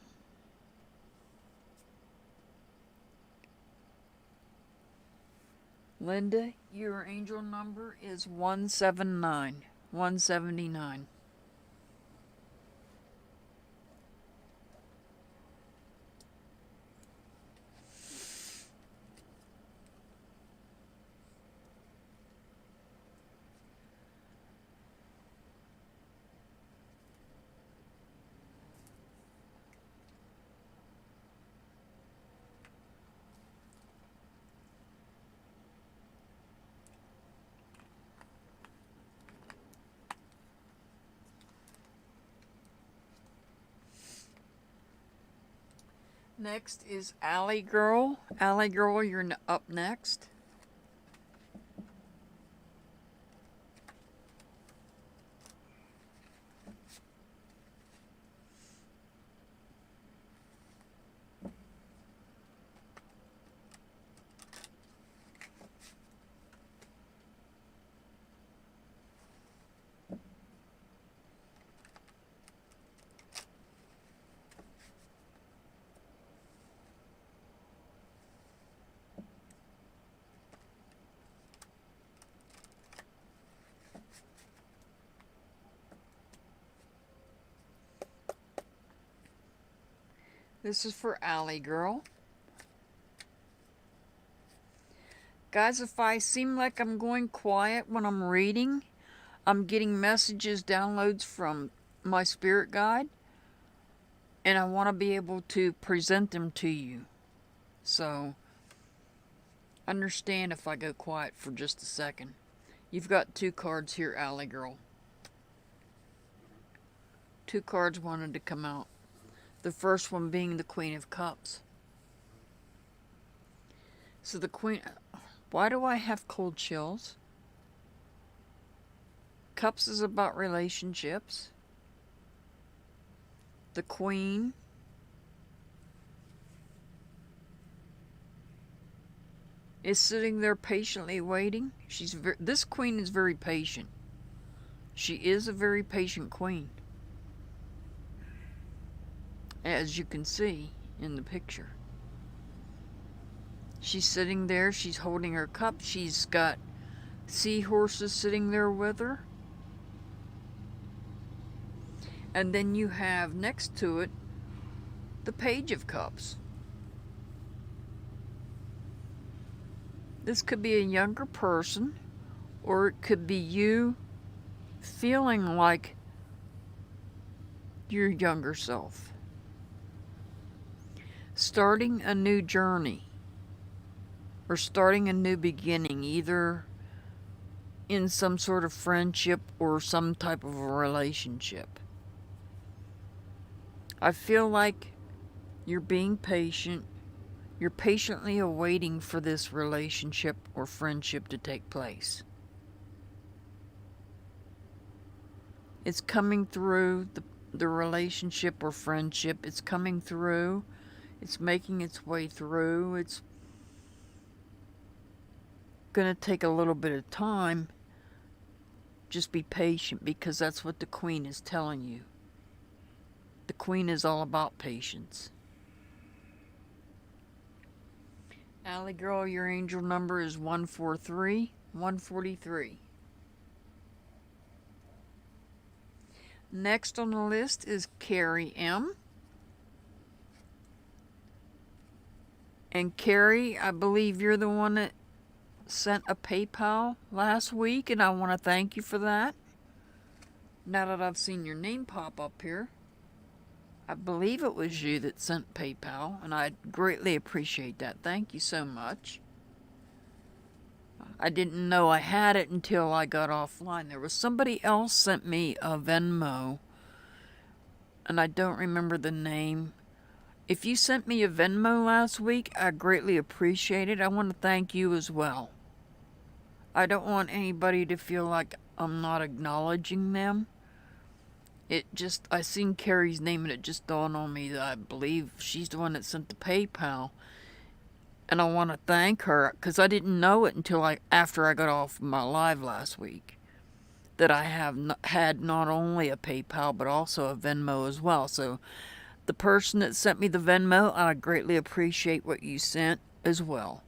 Linda, your angel number is 179. 179. Next is Alley Girl. Alley Girl, you're up next. This is for Alley Girl. Guys, if I seem like I'm going quiet when I'm reading, I'm getting messages, downloads from my spirit guide, and I want to be able to present them to you. So, understand if I go quiet for just a second. You've got 2 cards here, Alley Girl. 2 cards wanted to come out. The first one being the Queen of Cups. So the Queen... Why do I have cold chills? Cups is about relationships. The Queen is sitting there patiently waiting. This Queen is very patient. She is a very patient Queen. as you can see in the picture. She's sitting there, she's holding her cup, she's got seahorses sitting there with her. And then you have next to it the Page of Cups. This could be a younger person, or it could be you feeling like your younger self. Starting a new journey, or starting a new beginning, either in some sort of friendship or some type of a relationship. I feel like you're being patient. You're patiently awaiting for this relationship or friendship to take place. It's coming through the relationship or friendship. It's coming through. It's making its way through. It's going to take a little bit of time. Just be patient, because that's what the Queen is telling you. The Queen is all about patience. Allie girl, your angel number is 143, 143. Next on the list is Carrie M. And Carrie, I believe you're the one that sent a PayPal last week, and I want to thank you for that. Now that I've seen your name pop up here, I believe it was you that sent PayPal, and I greatly appreciate that. Thank you so much. I didn't know I had it until I got offline. There was somebody else sent me a Venmo, and I don't remember the name. If you sent me a Venmo last week, I greatly appreciate it. I want to thank you as well. I don't want anybody to feel like I'm not acknowledging them. I seen Carrie's name and it just dawned on me that I believe she's the one that sent the PayPal. And I want to thank her, because I didn't know it until after I got off my live last week, that I had not only a PayPal but also a Venmo as well. So the person that sent me the Venmo, I greatly appreciate what you sent as well.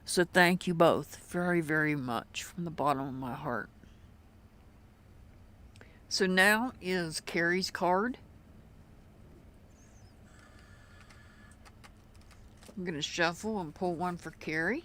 So thank you both very, very much from the bottom of my heart. So now is Carrie's card. I'm going to shuffle and pull one for Carrie.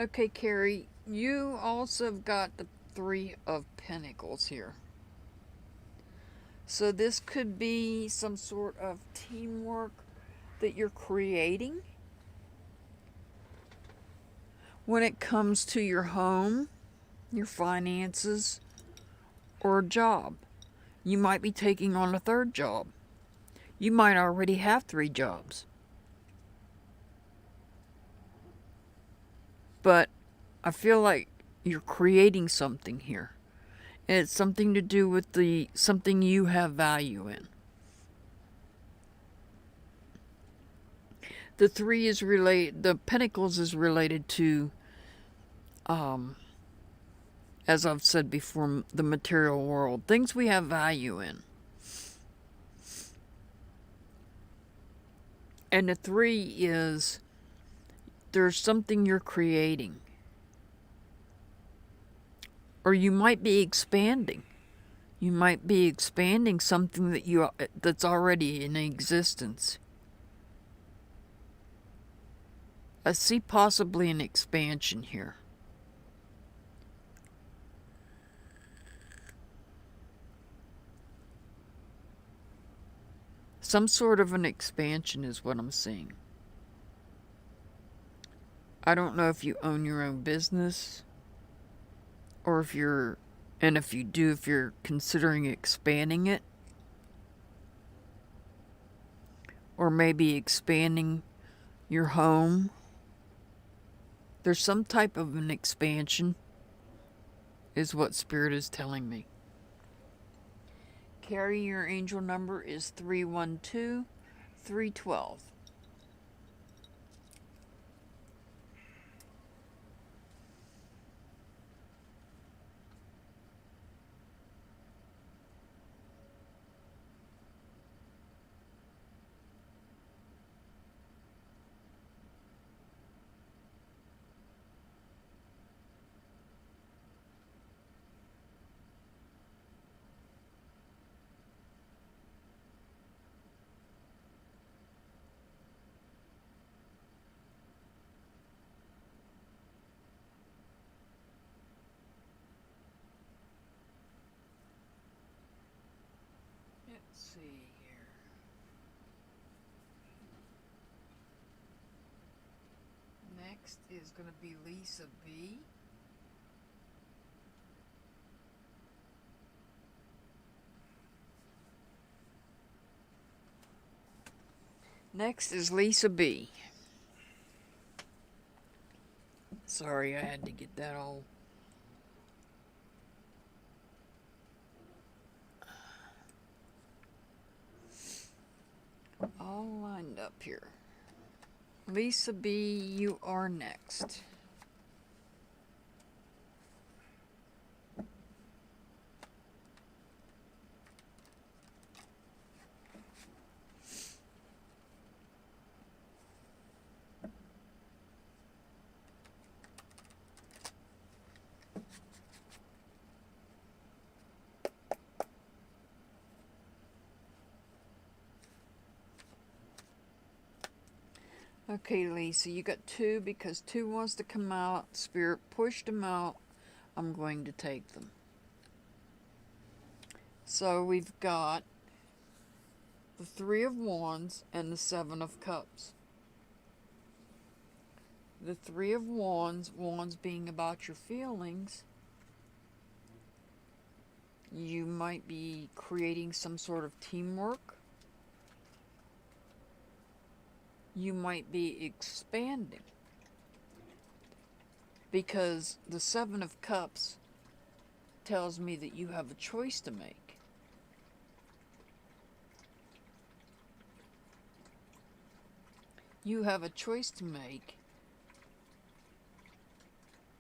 Okay, Carrie, you also have got the Three of Pentacles here. So this could be some sort of teamwork that you're creating when it comes to your home, your finances, or a job. You might be taking on a third job. You might already have 3 jobs. But I feel like you're creating something here. And it's something to do with something you have value in. The Pentacles is related to, as I've said before, the material world. Things we have value in. And the 3 is, there's something you're creating. Or you might be expanding. You might be expanding something that's already in existence. I see possibly an expansion here. Some sort of an expansion is what I'm seeing. I don't know if you own your own business, or if you do, if you're considering expanding it, or maybe expanding your home, There's some type of an expansion, is what Spirit is telling me. Carrie, your angel number is 312 312. Let's see here. Next is going to be Lisa B. Next is Lisa B. Sorry, I had to get that all lined up here. Lisa B, you are next. Okay, Lisa, you got 2 because 2 wants to come out. Spirit pushed them out. I'm going to take them. So we've got the 3 of Wands and the 7 of Cups. The 3 of Wands, Wands being about your feelings. You might be creating some sort of teamwork. You might be expanding, because the 7 of Cups tells me that you have a choice to make. You have a choice to make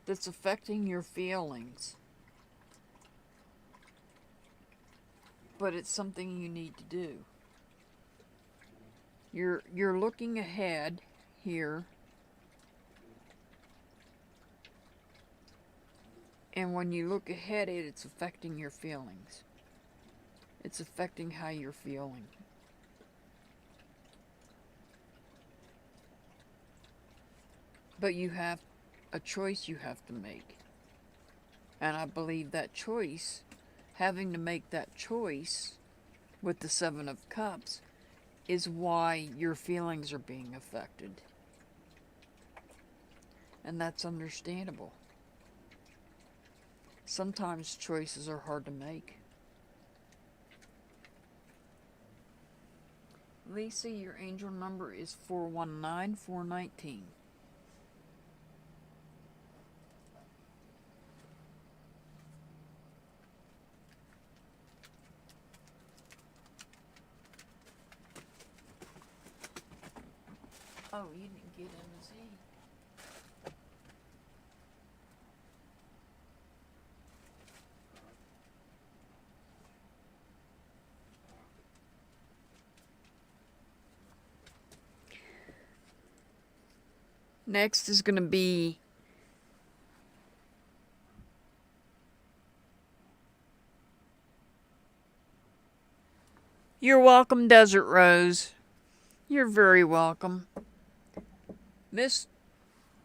that's affecting your feelings, but it's something you need to do. You're looking ahead here, and when you look ahead, it's affecting your feelings. It's affecting how you're feeling. But you have a choice you have to make. And I believe that choice, having to make that choice with the 7 of Cups, is why your feelings are being affected. And that's understandable. Sometimes choices are hard to make. Lisa, your angel number is 419 419. Oh, you didn't get MZ. Next is going to be You're welcome, Desert Rose. You're very welcome. Miss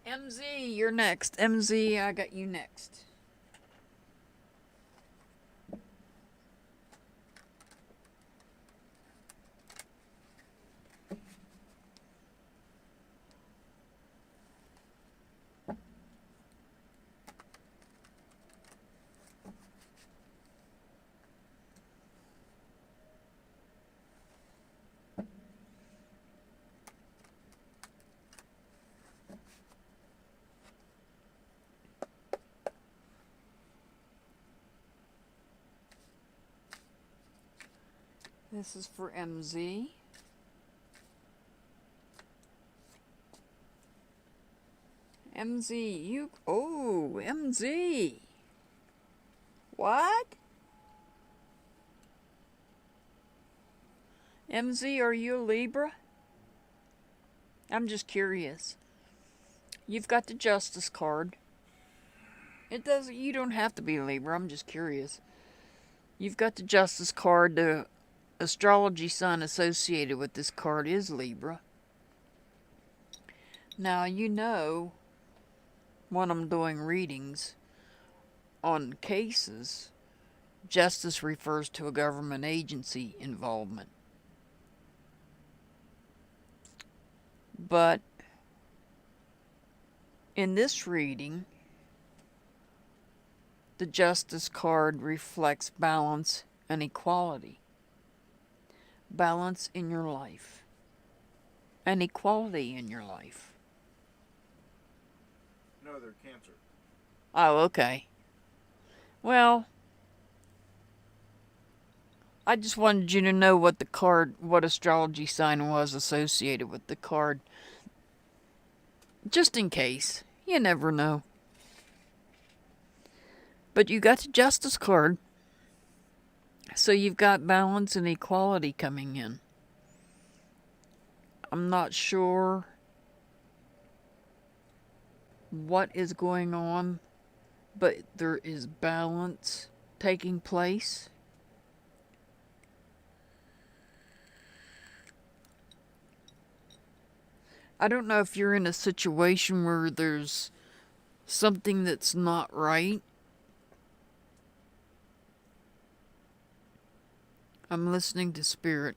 MZ, you're next. MZ, I got you next. This is for MZ. MZ, you... Oh, MZ. What? MZ, are you a Libra? I'm just curious. You've got the Justice card. It doesn't... You don't have to be a Libra. I'm just curious. You've got the Justice card. The astrology sign associated with this card is Libra. Now, you know, when I'm doing readings on cases, justice refers to a government agency involvement. But in this reading, the Justice card reflects balance and equality. Balance in your life and equality in your life. No, they're Cancer. Oh, okay. Well, I just wanted you to know what the card, what astrology sign was associated with the card. Just in case. You never know. But you got the Justice card. So you've got balance and equality coming in. I'm not sure what is going on, but there is balance taking place. I don't know if you're in a situation where there's something that's not right. I'm listening to Spirit.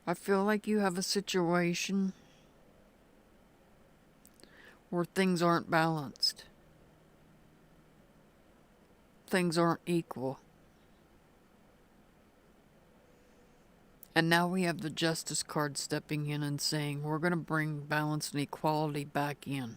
I feel like you have a situation where things aren't balanced. Things aren't equal. And now we have the Justice card stepping in and saying, we're going to bring balance and equality back in.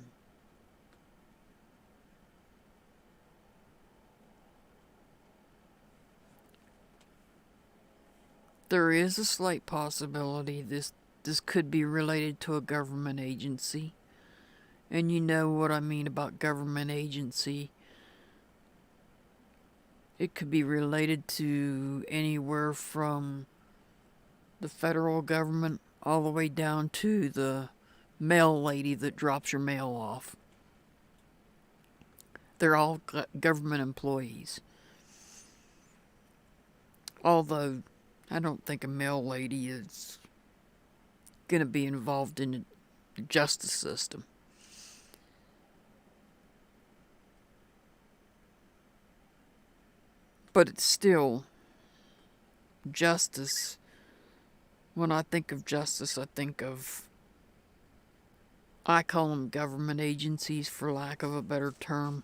There is a slight possibility this could be related to a government agency. And you know what I mean about government agency. It could be related to anywhere from the federal government all the way down to the mail lady that drops your mail off. They're all government employees. Although I don't think a mail lady is going to be involved in the justice system. But it's still justice. When I think of justice, I call them government agencies for lack of a better term.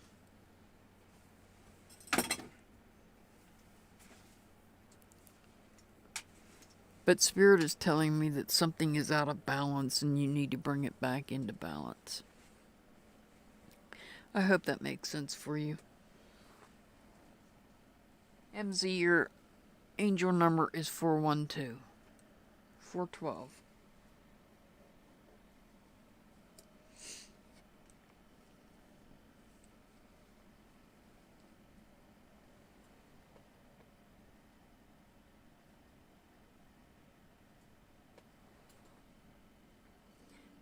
But Spirit is telling me that something is out of balance and you need to bring it back into balance. I hope that makes sense for you. MZ, your angel number is 412. 412.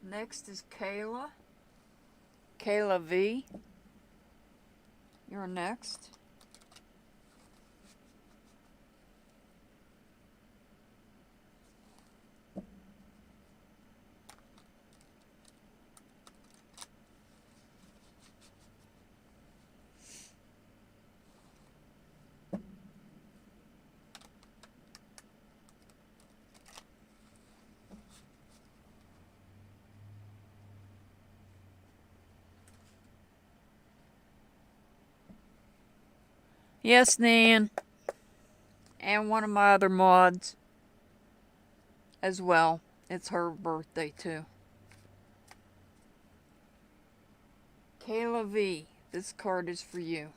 Next is Kayla. Kayla V. You're next. Yes, Nan. And one of my other mods as well. It's her birthday, too. Kayla V, this card is for you.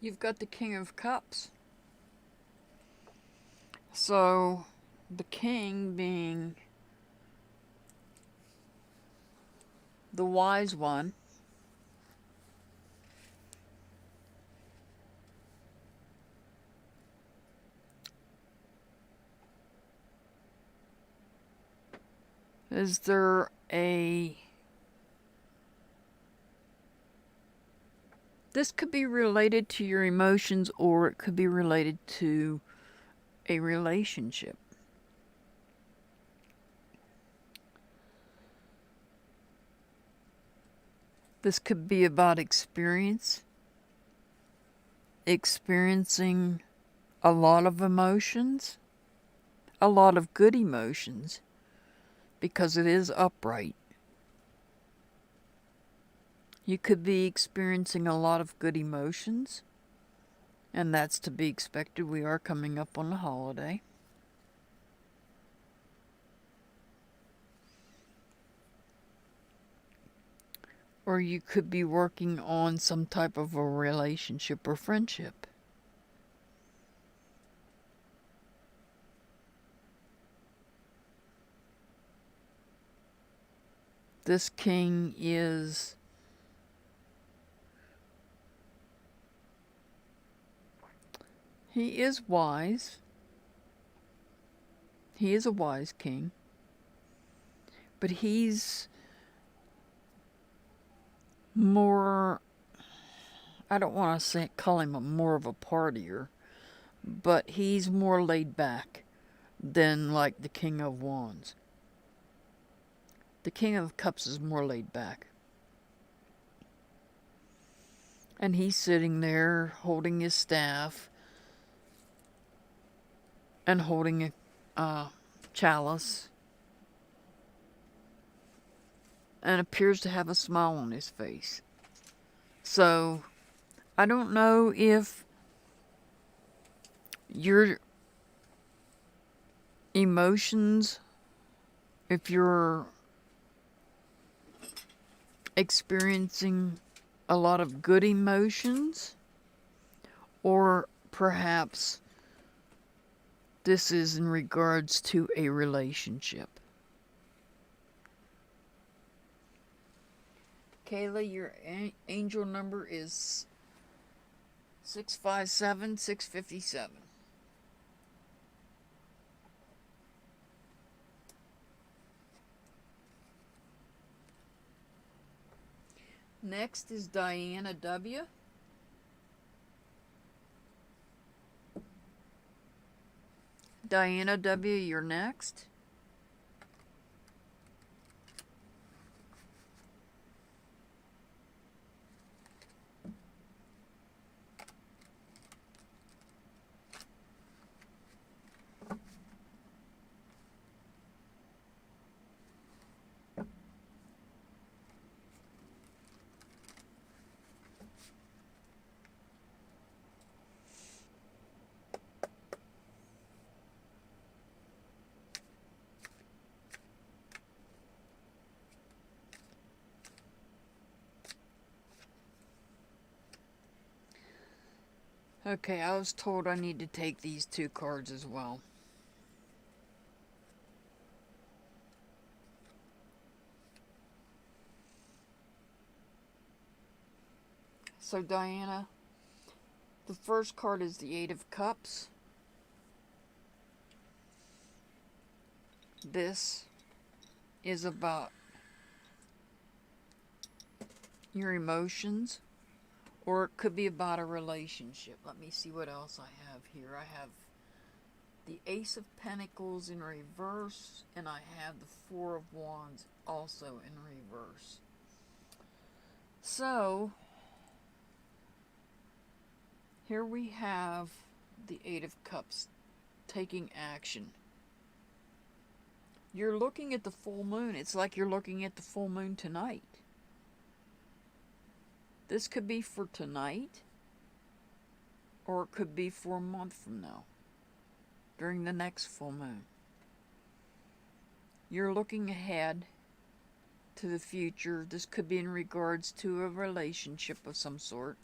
you've got the King of Cups. So, the King being the wise one, is there a... This could be related to your emotions, or it could be related to a relationship. This could be about experiencing a lot of emotions, a lot of good emotions, because it is upright. You could be experiencing a lot of good emotions, and that's to be expected. We are coming up on a holiday. Or you could be working on some type of a relationship or friendship. This king is wise. He is a wise king. But he's more, I don't want to call him more of a partier, but he's more laid back than like the King of Wands. The King of Cups is more laid back. And he's sitting there holding his staff and holding a chalice, and appears to have a smile on his face. So, I don't know if your emotions, if you're experiencing a lot of good emotions, or perhaps this is in regards to a relationship. Kayla, your angel number is 657-657. Next is Diana W. Diana W., you're next. Okay, I was told I need to take these two cards as well. So, Diana, the first card is the Eight of Cups. This is about your emotions, or it could be about a relationship. Let me see what else I have here. I have the Ace of Pentacles in reverse, and I have the Four of Wands also in reverse. So, here we have the Eight of Cups taking action. You're looking at the full moon. It's like you're looking at the full moon tonight. This could be for tonight, or it could be for a month from now, during the next full moon. You're looking ahead to the future. This could be in regards to a relationship of some sort.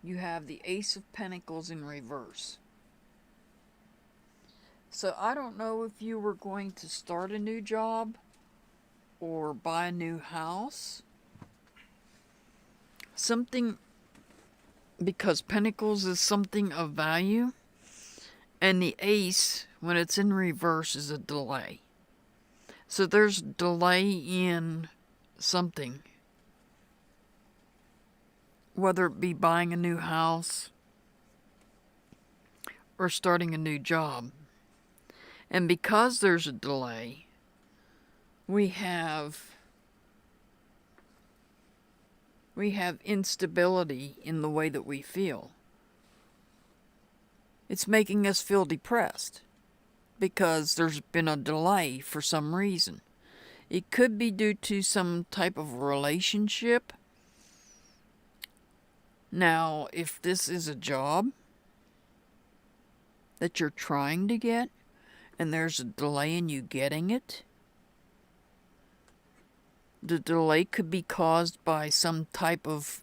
you have the Ace of Pentacles in reverse. So I don't know if you were going to start a new job or buy a new house. Something, because Pentacles is something of value, and the Ace, when it's in reverse, is a delay. So there's delay in something, whether it be buying a new house or starting a new job. And because there's a delay, we have instability in the way that we feel. It's making us feel depressed because there's been a delay for some reason. It could be due to some type of relationship. Now, if this is a job that you're trying to get and there's a delay in you getting it, the delay could be caused by some type of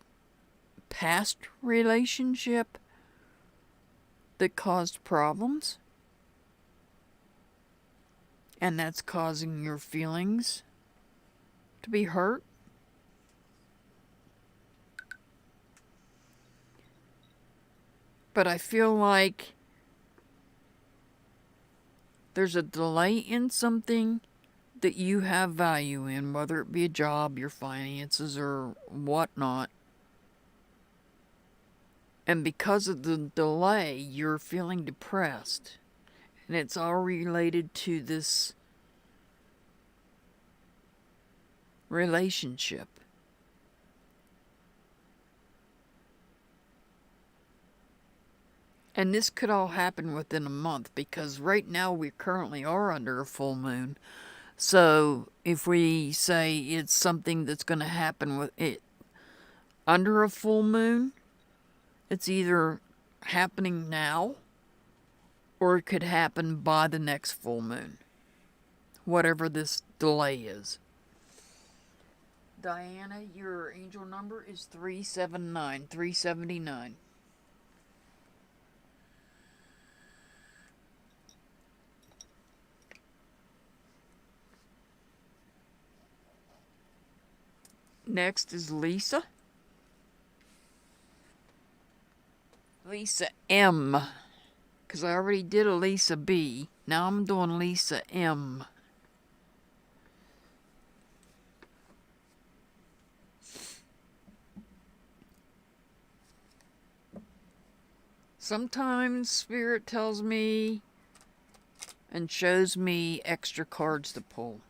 past relationship that caused problems, and that's causing your feelings to be hurt. But I feel like there's a delay in something that you have value in, whether it be a job, your finances, or whatnot. And because of the delay, you're feeling depressed. And it's all related to this relationship. And this could all happen within a month, because right now we currently are under a full moon. So if we say it's something that's going to happen with it under a full moon, it's either happening now or it could happen by the next full moon, whatever this delay is. Diana, your angel number is 379. Next is Lisa. Lisa M. Because I already did a Lisa B. Now I'm doing Lisa M. Sometimes Spirit tells me and shows me extra cards to pull.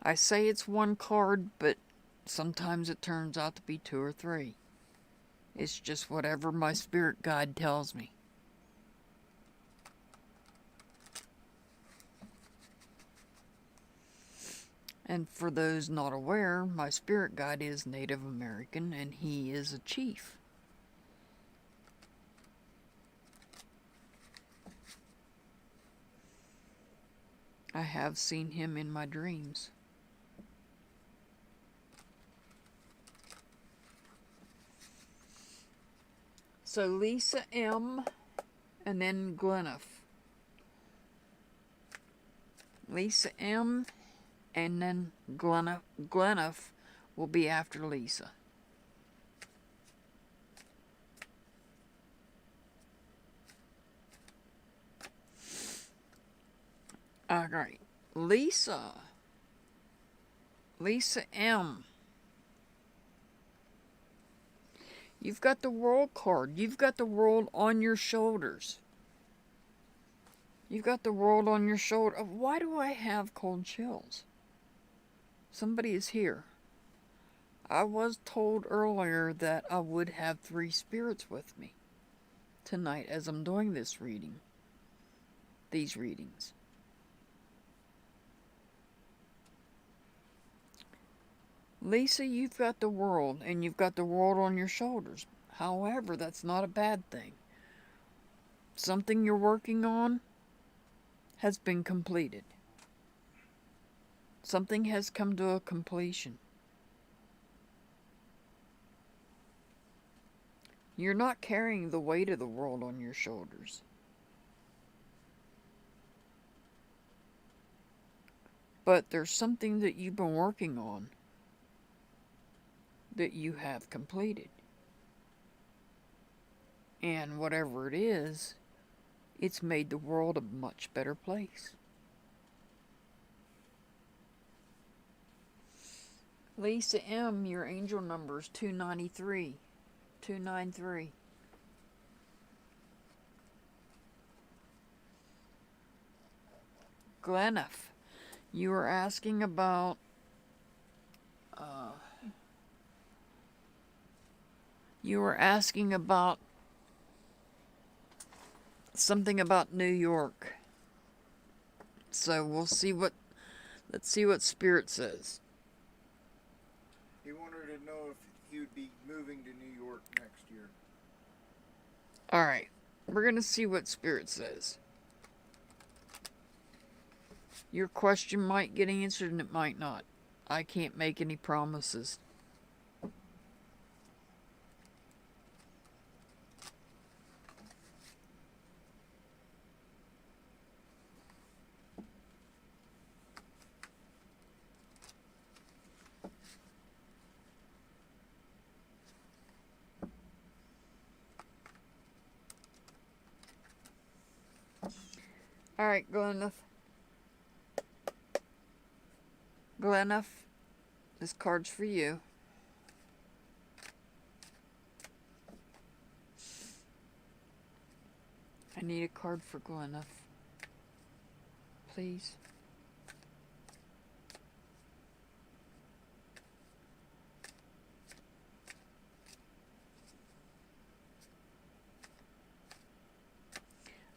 I say it's one card, but sometimes it turns out to be 2 or 3. It's just whatever my spirit guide tells me. And for those not aware, my spirit guide is Native American, and he is a chief. I have seen him in my dreams. So Lisa M, and then Glenniff. Lisa M, and then Glenniff. Glenniff will be after Lisa. All right, Lisa M. You've got the World card. You've got the world on your shoulders. You've got the world on your shoulder. Why do I have cold chills? Somebody is here. I was told earlier that I would have 3 spirits with me tonight as I'm doing this reading. These readings. Lisa, you've got the world, and you've got the world on your shoulders. However, that's not a bad thing. Something you're working on has been completed. Something has come to a completion. You're not carrying the weight of the world on your shoulders. But there's something that you've been working on that you have completed. And whatever it is, it's made the world a much better place. Lisa M., your angel number is 293. 293. Gleneth, you were asking about something about New York. So let's see what Spirit says. He wanted to know if he would be moving to New York next year. Alright, we're going to see what Spirit says. Your question might get answered and it might not. I can't make any promises. Alright, Gleneth. Gleneth, this card's for you. I need a card for Gleneth. Please.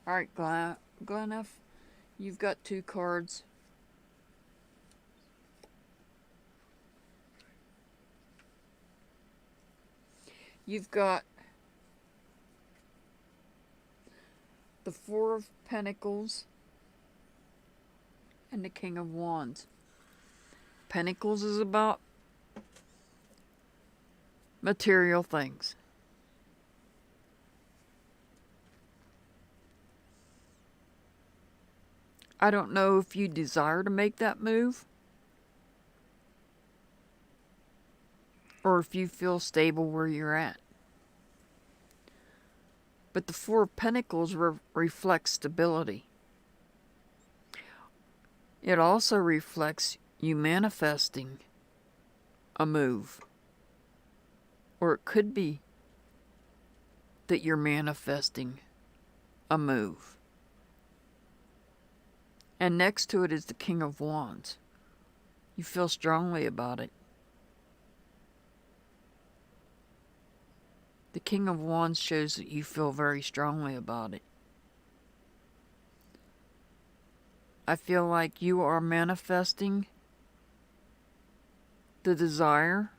Alright, Gleneth, you've got 2 cards. You've got the 4 of Pentacles and the King of Wands. Pentacles is about material things. I don't know if you desire to make that move or if you feel stable where you're at. But the 4 of Pentacles reflects stability. It also reflects you manifesting a move. Or it could be that you're manifesting a move. And next to it is the King of Wands. You feel strongly about it. The King of Wands shows that you feel very strongly about it. I feel like you are manifesting the desire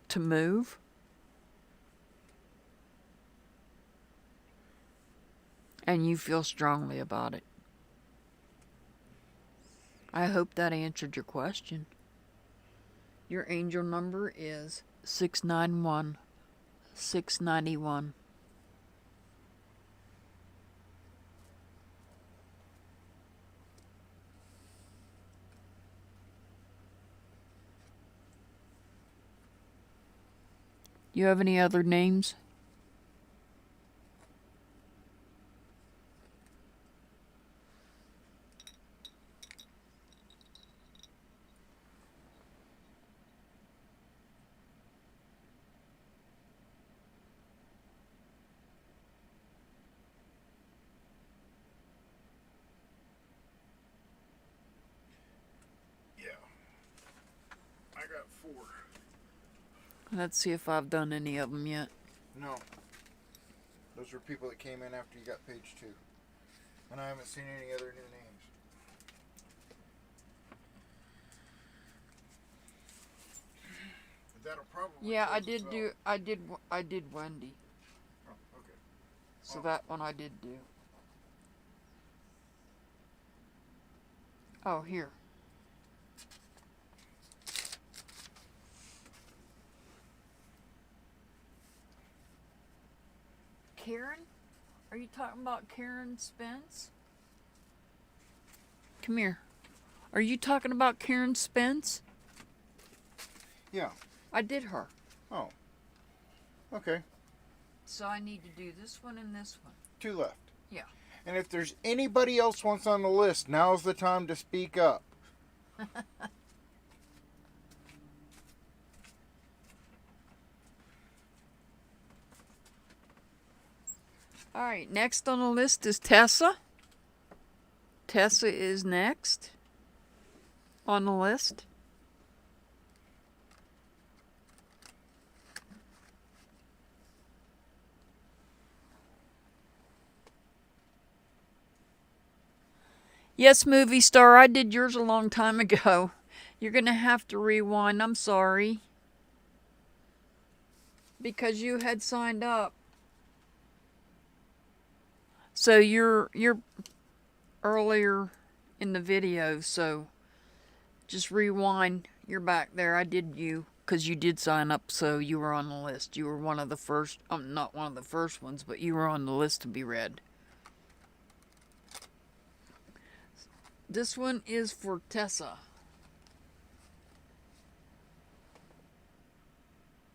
to move. And you feel strongly about it. I hope that answered your question. Your angel number is 691. 691. You have any other names? I got 4. Let's see if I've done any of them yet. No. Those were people that came in after you got page 2. And I haven't seen any other new names. That'll probably Yeah, I close did itself. do. I did Wendy. Oh, okay. So that one I did do. Oh, here. Karen? Are you talking about Karen Spence? Come here. Are you talking about Karen Spence? Yeah. I did her. Oh. Okay. So I need to do this one and this one. 2 left. Yeah. And if there's anybody else wants on the list, now's the time to speak up. All right, next on the list is Tessa. Tessa is next on the list. Yes, movie star, I did yours a long time ago. You're going to have to rewind. I'm sorry. Because you had signed up. So you're earlier in the video, so just rewind. You're back there. I did you because you did sign up, so you were on the list. You were one of the first, not one of the first ones, but you were on the list to be read. This one is for Tessa.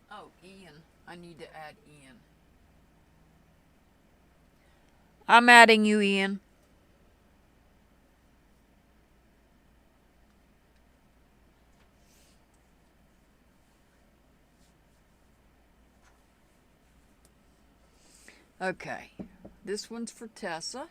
Oh, Ian. I need to add Ian. I'm adding you, Ian. Okay. This one's for Tessa.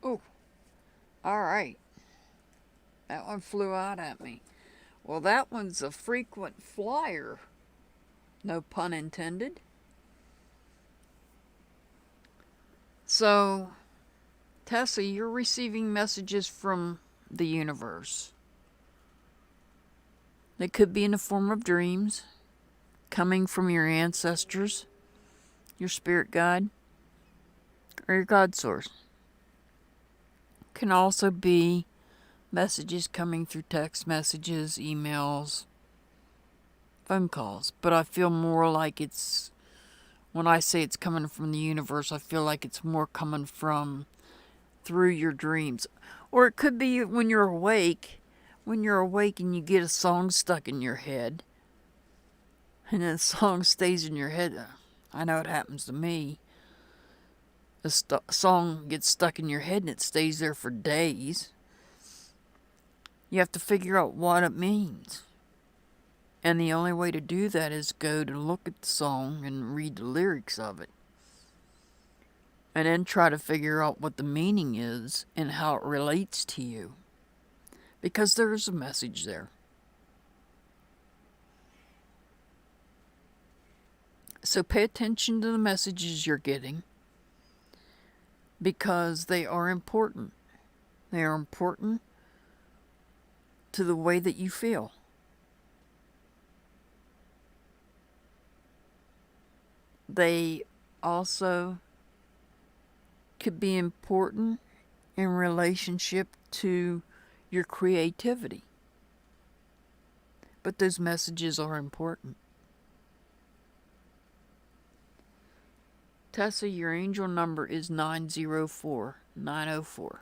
Oh, all right. That one flew out at me. Well, that one's a frequent flyer. No pun intended. So, Tessa, you're receiving messages from the universe. They could be in the form of dreams, coming from your ancestors, your spirit guide, or your God source. Can also be messages coming through text messages, emails, phone calls. But I feel more like it's, when I say it's coming from the universe, I feel like it's more coming from through your dreams. Or it could be when you're awake. When you're awake and you get a song stuck in your head. And the song stays in your head. I know it happens to me. A song gets stuck in your head and it stays there for days. You have to figure out what it means. And the only way to do that is go to look at the song and read the lyrics of it. And then try to figure out what the meaning is and how it relates to you. Because there's a message there. So pay attention to the messages you're getting. Because they are important. They are important to the way that you feel. They also could be important in relationship to your creativity. But those messages are important. Tessa, your angel number is 904. 904.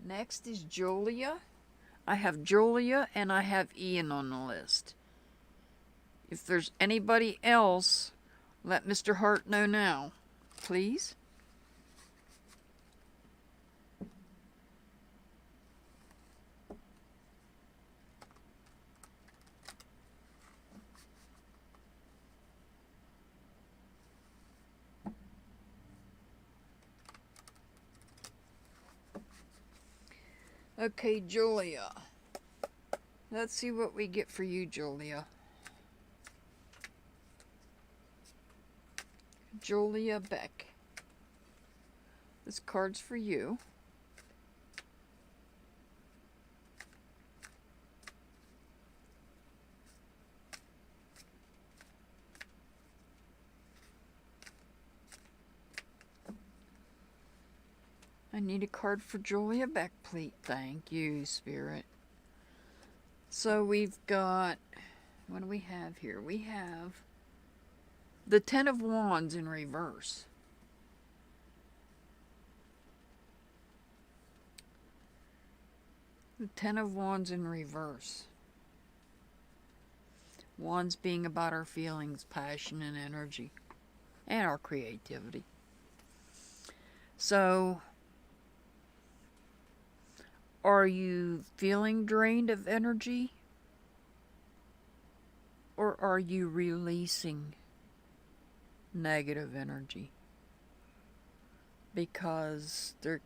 Next is Julia. I have Julia and I have Ian on the list. If there's anybody else, let Mr. Hart know now, please. Okay, Julia. Let's see what we get for you, Julia. Julia Beck. This card's for you. I need a card for Julia Beck, please. Thank you, Spirit. So we've got, what do we have here? We have the Ten of Wands in reverse. The Ten of Wands in reverse. Wands being about our feelings, passion, and energy, and our creativity. So, are you feeling drained of energy? Or are you releasing negative energy? Because there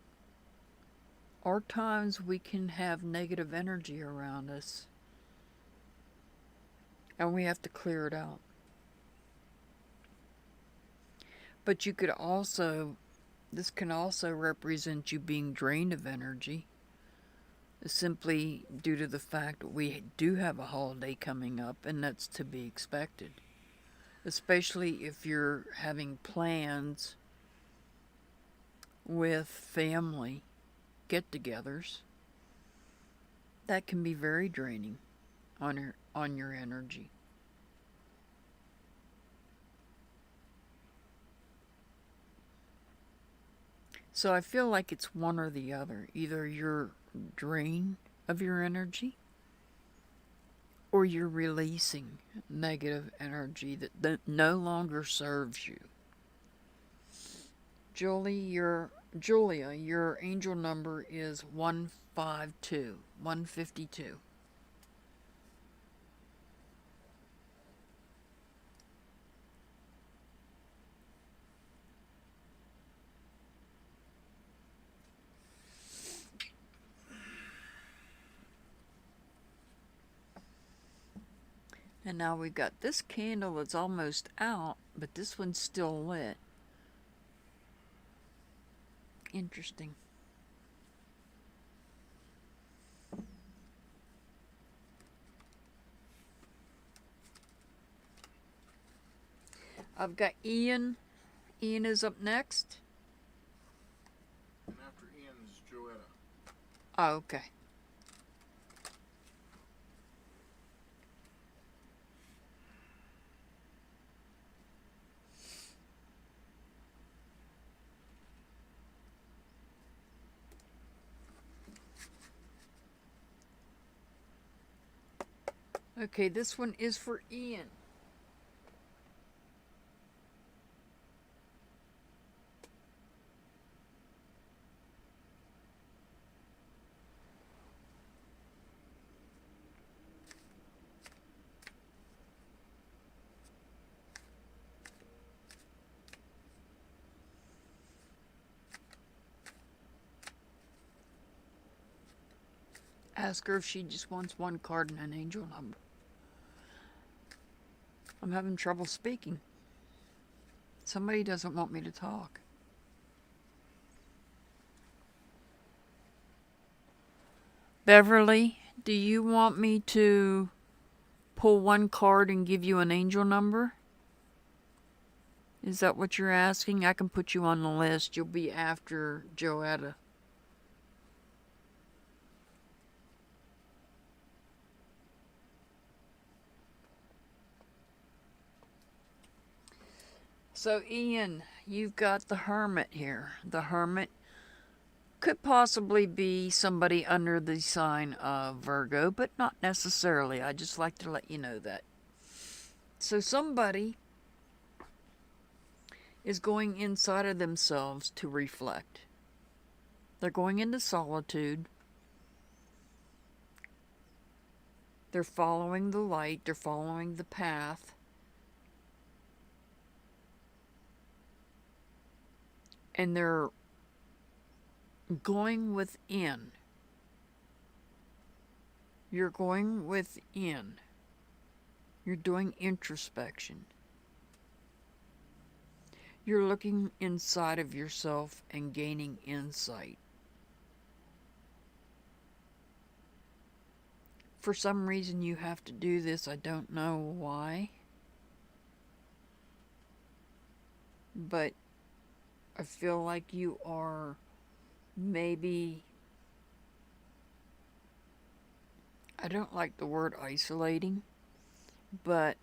are times we can have negative energy around us, and we have to clear it out. But you could also, this can also represent you being drained of energy, simply due to the fact that we do have a holiday coming up, and that's to be expected. Especially if you're having plans with family get-togethers, that can be very draining on your energy. So I feel like it's one or the other. Either you're drained of your energy, or you're releasing negative energy that no longer serves you. Julia, your angel number is 152. 152. And now we've got this candle that's almost out, but this one's still lit. Interesting. I've got Ian. Ian is up next. And after Ian is Joetta. Oh, okay. Okay, this one is for Ian. Ask her if she just wants one card and an angel number. I'm having trouble speaking. Somebody doesn't want me to talk. Beverly, do you want me to pull one card and give you an angel number? Is that what you're asking? I can put you on the list. You'll be after Joetta. So, Ian, you've got the Hermit here. The Hermit could possibly be somebody under the sign of Virgo, but not necessarily. I just like to let you know that. So somebody is going inside of themselves to reflect. They're going into solitude. They're following the light. They're following the path. And they're going within You're going within. You're doing introspection. You're looking inside of yourself and gaining insight. For some reason you have to do this. I don't know why. But I feel like you are maybe, I don't like the word isolating, but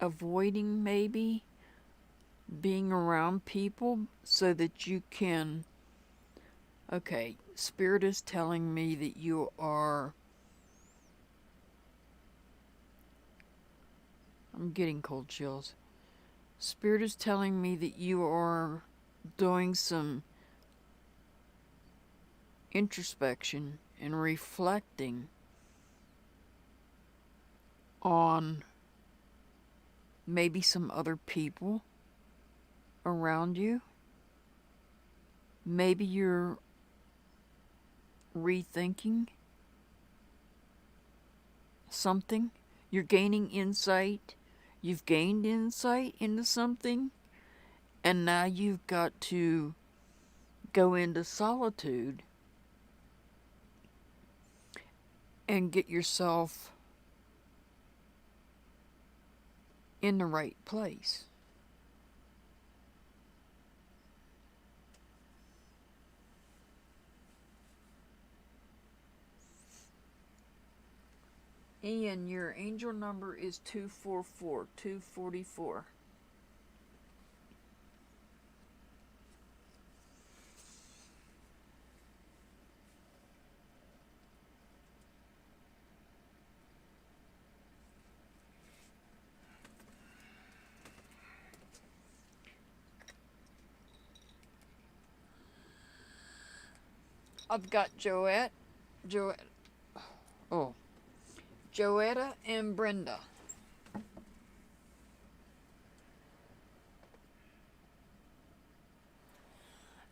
avoiding maybe being around people so that you can, okay, Spirit is telling me that you are, I'm getting cold chills. Spirit is telling me that you are doing some introspection and reflecting on maybe some other people around you. Maybe you're rethinking something. You're gaining insight. You've gained insight into something, and now you've got to go into solitude and get yourself in the right place. Ian, your angel number is 244, 244. I've got Joetta and Brenda.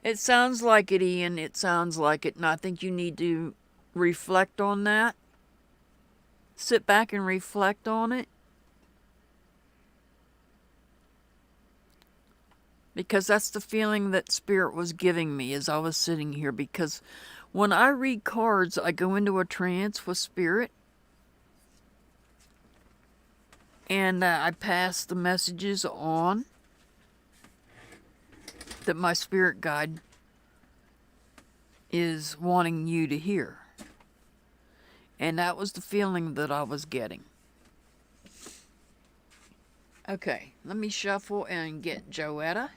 It sounds like it, Ian. It sounds like it. And I think you need to reflect on that. Sit back and reflect on it. Because that's the feeling that Spirit was giving me as I was sitting here. Because when I read cards, I go into a trance with Spirit. And I pass the messages on that my spirit guide is wanting you to hear. And that was the feeling that I was getting. Okay, let me shuffle and get Joetta.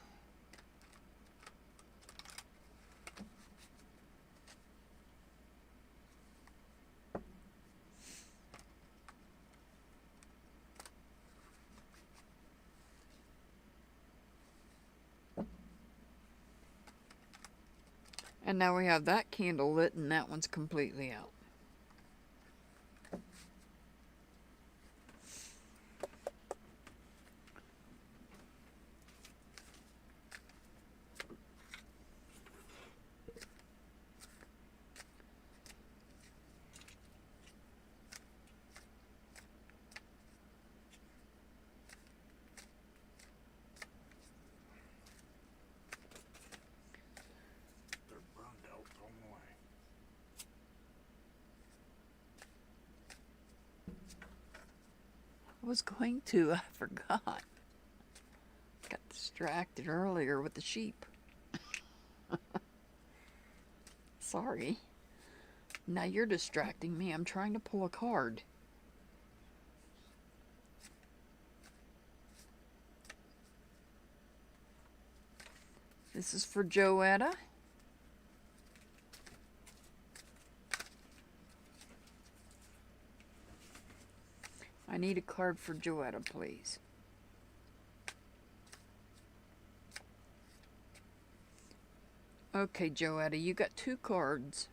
And now we have that candle lit and that one's completely out. I was going to, I forgot. Got distracted earlier with the sheep. Sorry. Now you're distracting me. I'm trying to pull a card. This is for Joetta. I need a card for Joetta, please. Okay, Joetta, you got 2 cards.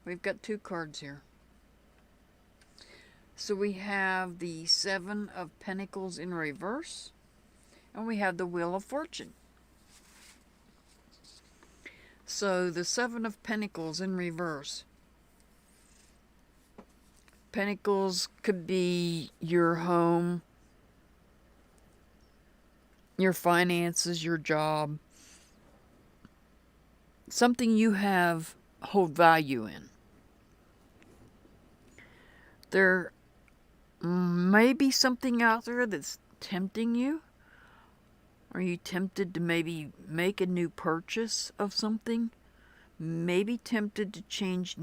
We've got 2 cards here. So we have the 7 of Pentacles in reverse, and we have the Wheel of Fortune. So the 7 of Pentacles in reverse Pentacles could be your home, your finances, your job. Something you hold value in. There may be something out there that's tempting you. Are you tempted to maybe make a new purchase of something? Maybe tempted to change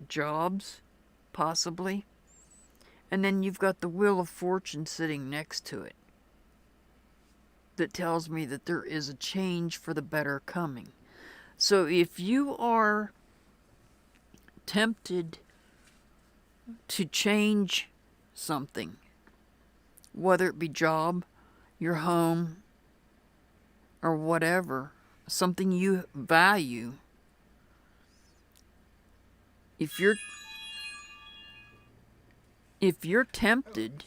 jobs, possibly. And then you've got the Wheel of Fortune sitting next to it that tells me that there is a change for the better coming. So if you are tempted to change something, whether it be job, your home, or whatever, something you value, if you're tempted,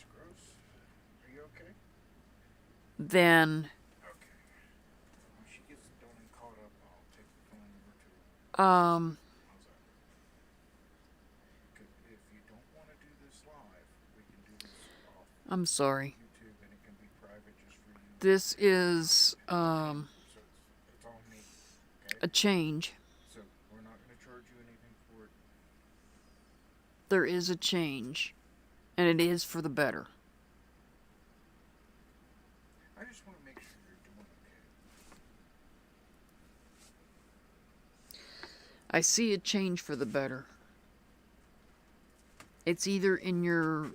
Are you okay? then Okay. When she gets done and caught up, I'll take the phone over to her. How's that? If you don't want to do this live, we can do this off I'm sorry. YouTube, and it can be private just for you. This is So it's on me. Okay? a change. So we're not going to charge you anything for it. There is a change, and it is for the better. I just want to make sure you're doing okay. I see a change for the better. It's either in your...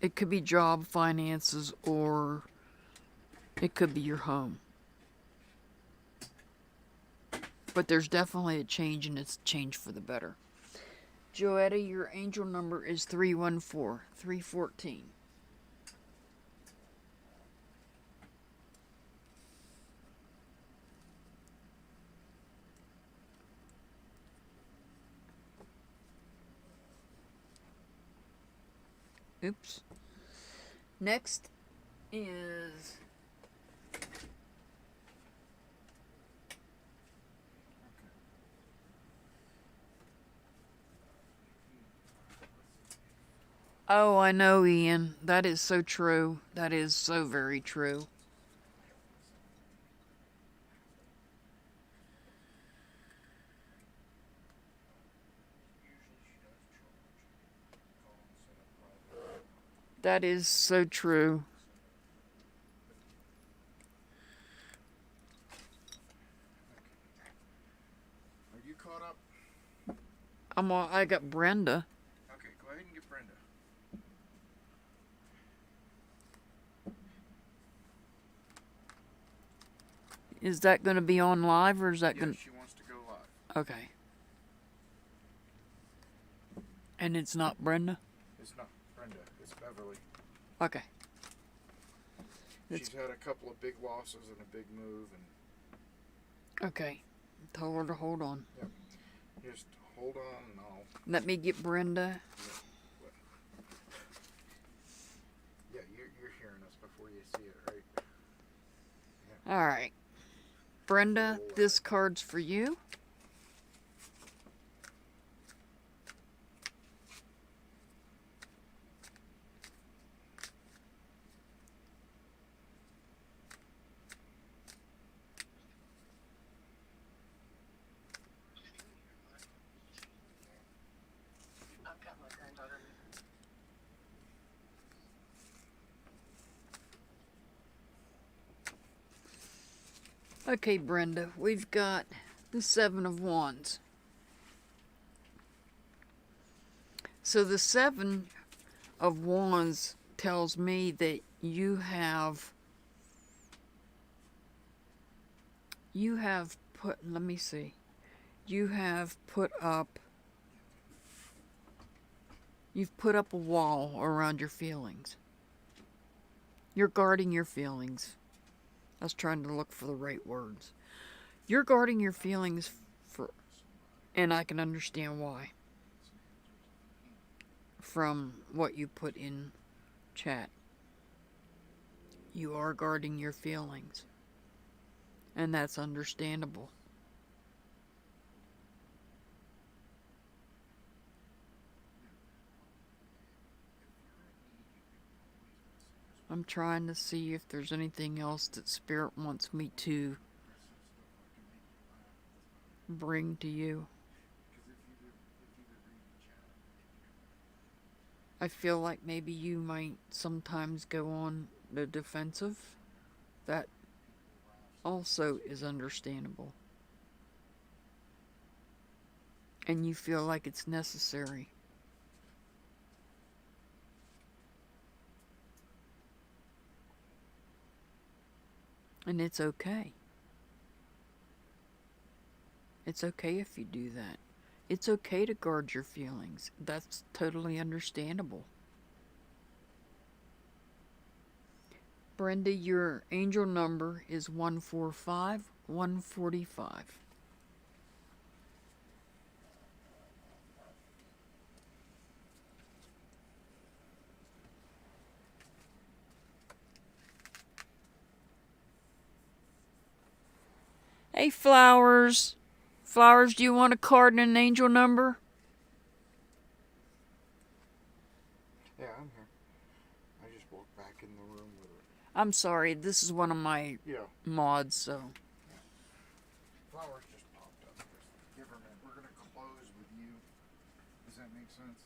It could be job, finances, or it could be your home. But there's definitely a change, and it's a change for the better. Joetta, your angel number is 314, 314. Oops. Next is... Oh, I know, Ian. That is so true. That is so very true. That is so true. Are you caught up? I got Brenda. Okay, go ahead and get Brenda. Is that going to be on live, or is that going to... She wants to go live. Okay. And it's not Brenda? It's not Brenda, it's Beverly. Okay. She's had a couple of big losses and a big move, and Okay. Tell her to hold on. yep. Just hold on and I'll... Let me get Brenda. Yeah, you're hearing us before you see it, right? All right. Brenda, this card's for you. Okay, Brenda, we've got the Seven of Wands. So the Seven of Wands tells me that you have put, let me see, you've put up a wall around your feelings. You're guarding your feelings. I was trying to look for the right words. You're guarding your feelings and I can understand why, from what you put in chat. You are guarding your feelings, and that's understandable. I'm trying to see if there's anything else that Spirit wants me to bring to you. I feel like maybe you might sometimes go on the defensive. That also is understandable. And you feel like it's necessary. And it's okay. It's okay if you do that. It's okay to guard your feelings. That's totally understandable. Brenda, your angel number is 145 145. Hey, Flowers. Flowers, do you want a card and an angel number? Yeah, I'm here. I just walked back in the room with her. I'm sorry, this is one of my mods, so. Flowers just popped up. Give her a minute. We're going to close with you. Does that make sense?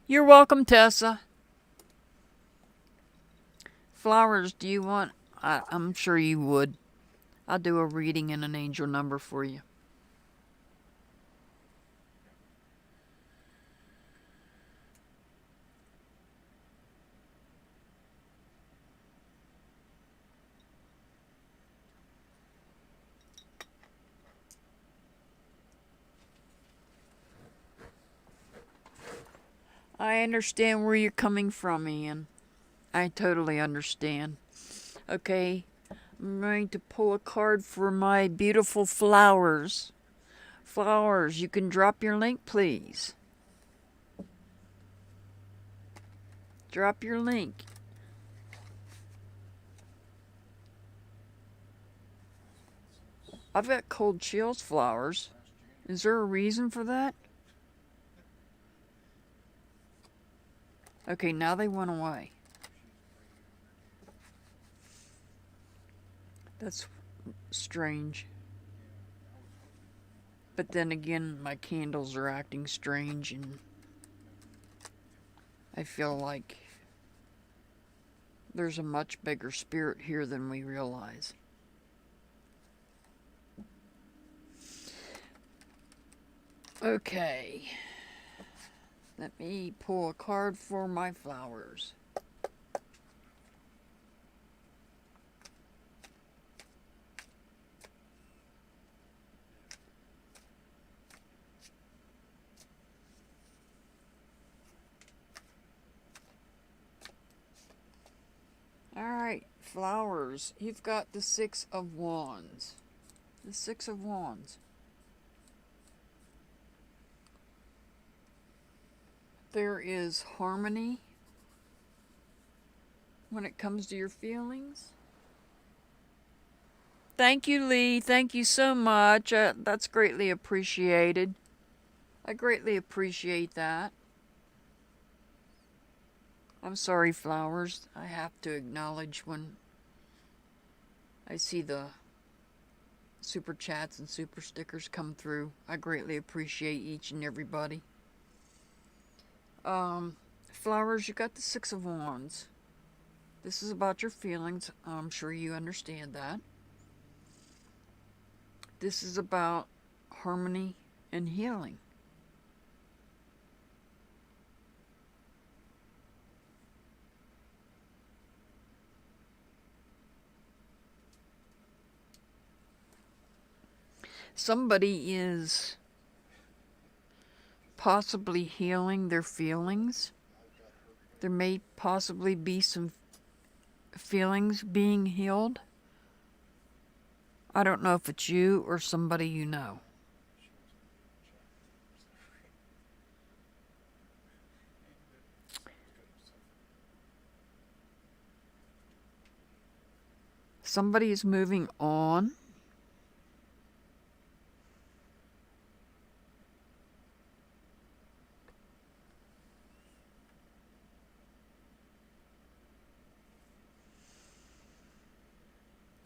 You're welcome, Tessa. Flowers, do you want... I'm sure you would. I'll do a reading and an angel number for you. I understand where you're coming from, Ian. I totally understand. Okay, I'm going to pull a card for my beautiful Flowers. Flowers, you can drop your link, please. Drop your link. I've got cold chills, Flowers. Is there a reason for that? Okay, now they went away. That's strange. But then again, my candles are acting strange, and I feel like there's a much bigger spirit here than we realize. Okay. Let me pull a card for my Flowers. Alright, Flowers. You've got the Six of Wands. The Six of Wands. There is harmony when it comes to your feelings. Thank you, Lee. Thank you so much. That's greatly appreciated. I greatly appreciate that. I'm sorry, Flowers. I have to acknowledge when I see the super chats and super stickers come through. I greatly appreciate each and everybody. Flowers, you got the Six of Wands. This is about your feelings. I'm sure you understand that. This is about harmony and healing. Somebody is possibly healing their feelings. There may possibly be some feelings being healed. I don't know if it's you or somebody you know. Somebody is moving on.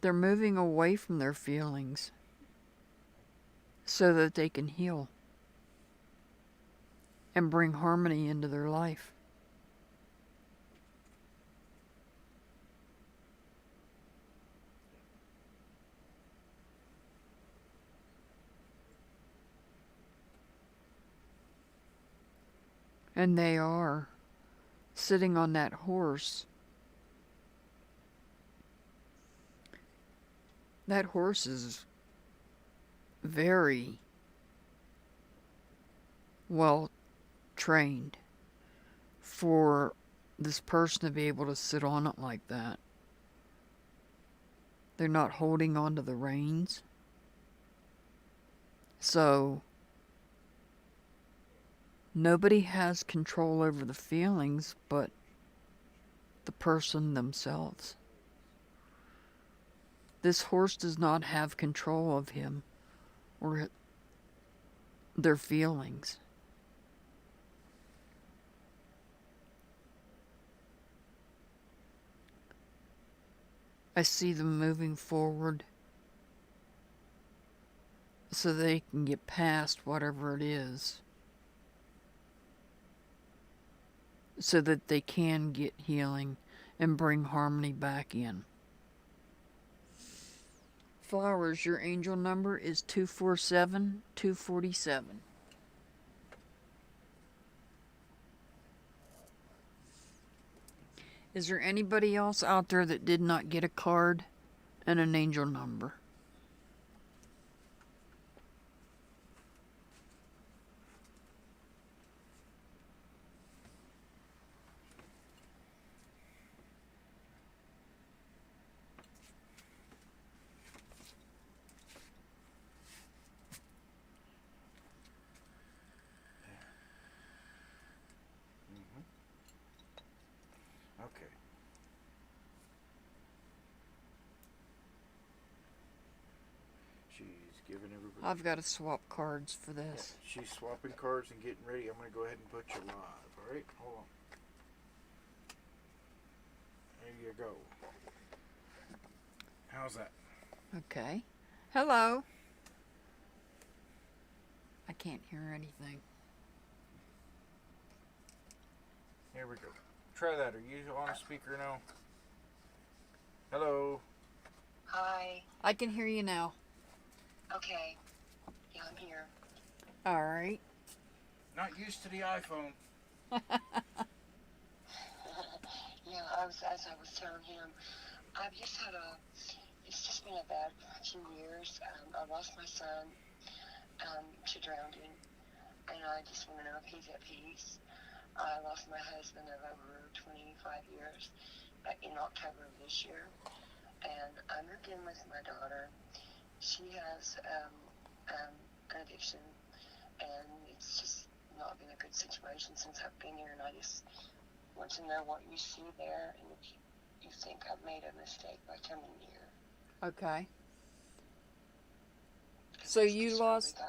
they're moving away from their feelings so that they can heal and bring harmony into their life. And they are sitting on that horse. That horse is very well trained for this person to be able to sit on it like that. They're not holding on to the reins. So nobody has control over the feelings but the person themselves. This horse does not have control of him or their feelings. I see them moving forward so they can get past whatever it is, so that they can get healing and bring harmony back in. Flowers, your angel number is 247-247. Is there anybody else out there that did not get a card and an angel number? Okay. She's giving everybody... I've got to swap cards for this. Yeah, she's swapping cards and getting ready. I'm going to go ahead and put you live. Alright? Hold on. There you go. How's that? Okay. Hello. I can't hear anything. Here we go. Try that. Are you on a speaker now? Hello. Hi. I can hear you now. Okay. Yeah, I'm here. All right. Not used to the iPhone. Yeah, as I was telling him, I've just had it's just been a bad few years. I lost my son to drowning, and I just want to know if he's at peace. I lost my husband of over 25 years in October of this year, and I moved in with my daughter. She has an addiction, and it's just not been a good situation since I've been here, and I just want to know what you see there, and if you think I've made a mistake by coming here. Okay. So you lost...